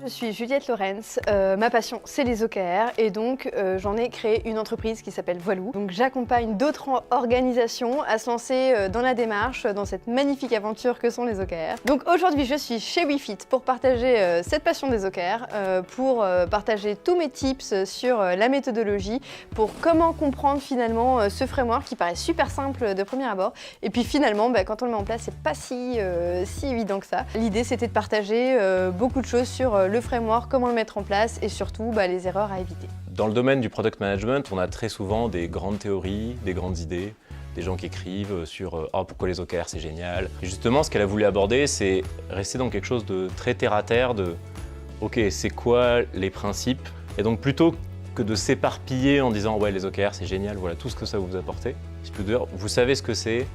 Je suis Juliette Lorenz, ma passion c'est les OKR et donc j'en ai créé une entreprise qui s'appelle Voilou. Donc j'accompagne d'autres organisations à se lancer dans la démarche, dans cette magnifique aventure que sont les OKR. Donc aujourd'hui je suis chez WeFit pour partager cette passion des OKR, pour partager tous mes tips sur la méthodologie, pour comment comprendre finalement ce framework qui paraît super simple de premier abord. Et puis finalement quand on le met en place c'est pas si évident que ça. L'idée c'était de partager beaucoup de choses sur le framework, comment le mettre en place et surtout les erreurs à éviter. Dans le domaine du product management, on a très souvent des grandes théories, des grandes idées, des gens qui écrivent sur pourquoi les OKR c'est génial. Et justement, ce qu'elle a voulu aborder, c'est rester dans quelque chose de très terre-à-terre, de ok, c'est quoi les principes? Et donc plutôt que de s'éparpiller en disant ouais les OKR c'est génial, voilà tout ce que ça va vous apporter, c'est plutôt de dire vous savez ce que c'est,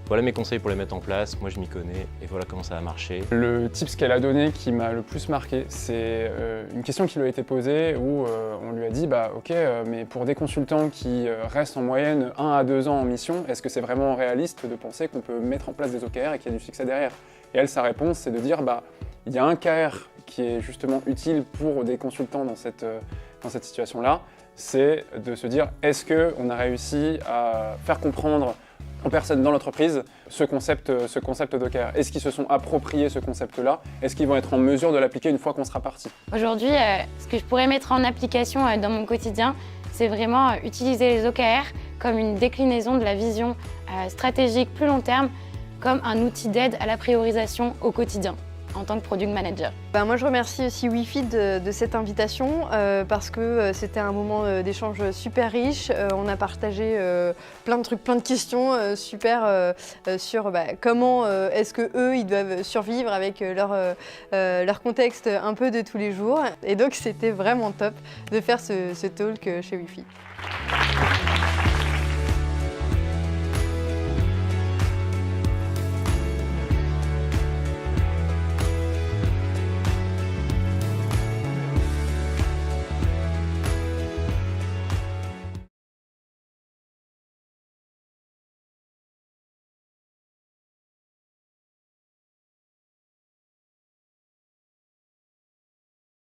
voilà mes conseils pour les mettre en place, moi je m'y connais et voilà comment ça va marcher. Le tips qu'elle a donné qui m'a le plus marqué, c'est une question qui lui a été posée où on lui a dit ok, mais pour des consultants qui restent en moyenne 1 à 2 ans en mission, est-ce que c'est vraiment réaliste de penser qu'on peut mettre en place des OKR et qu'il y a du succès derrière? Et elle, sa réponse, c'est de dire il y a un KR qui est justement utile pour des consultants dans cette situation-là, c'est de se dire est-ce qu'on a réussi à faire comprendre aux personnes dans l'entreprise ce concept d'OKR. Est-ce qu'ils se sont appropriés ce concept-là? Est-ce qu'ils vont être en mesure de l'appliquer une fois qu'on sera parti? Aujourd'hui, ce que je pourrais mettre en application dans mon quotidien, c'est vraiment utiliser les OKR comme une déclinaison de la vision stratégique plus long terme, comme un outil d'aide à la priorisation au quotidien en tant que product manager. Moi je remercie aussi WeFit de cette invitation parce que c'était un moment d'échange super riche. On a partagé plein de trucs, plein de questions super sur comment est-ce que eux ils doivent survivre avec leur contexte un peu de tous les jours. Et donc c'était vraiment top de faire ce talk chez WeFit.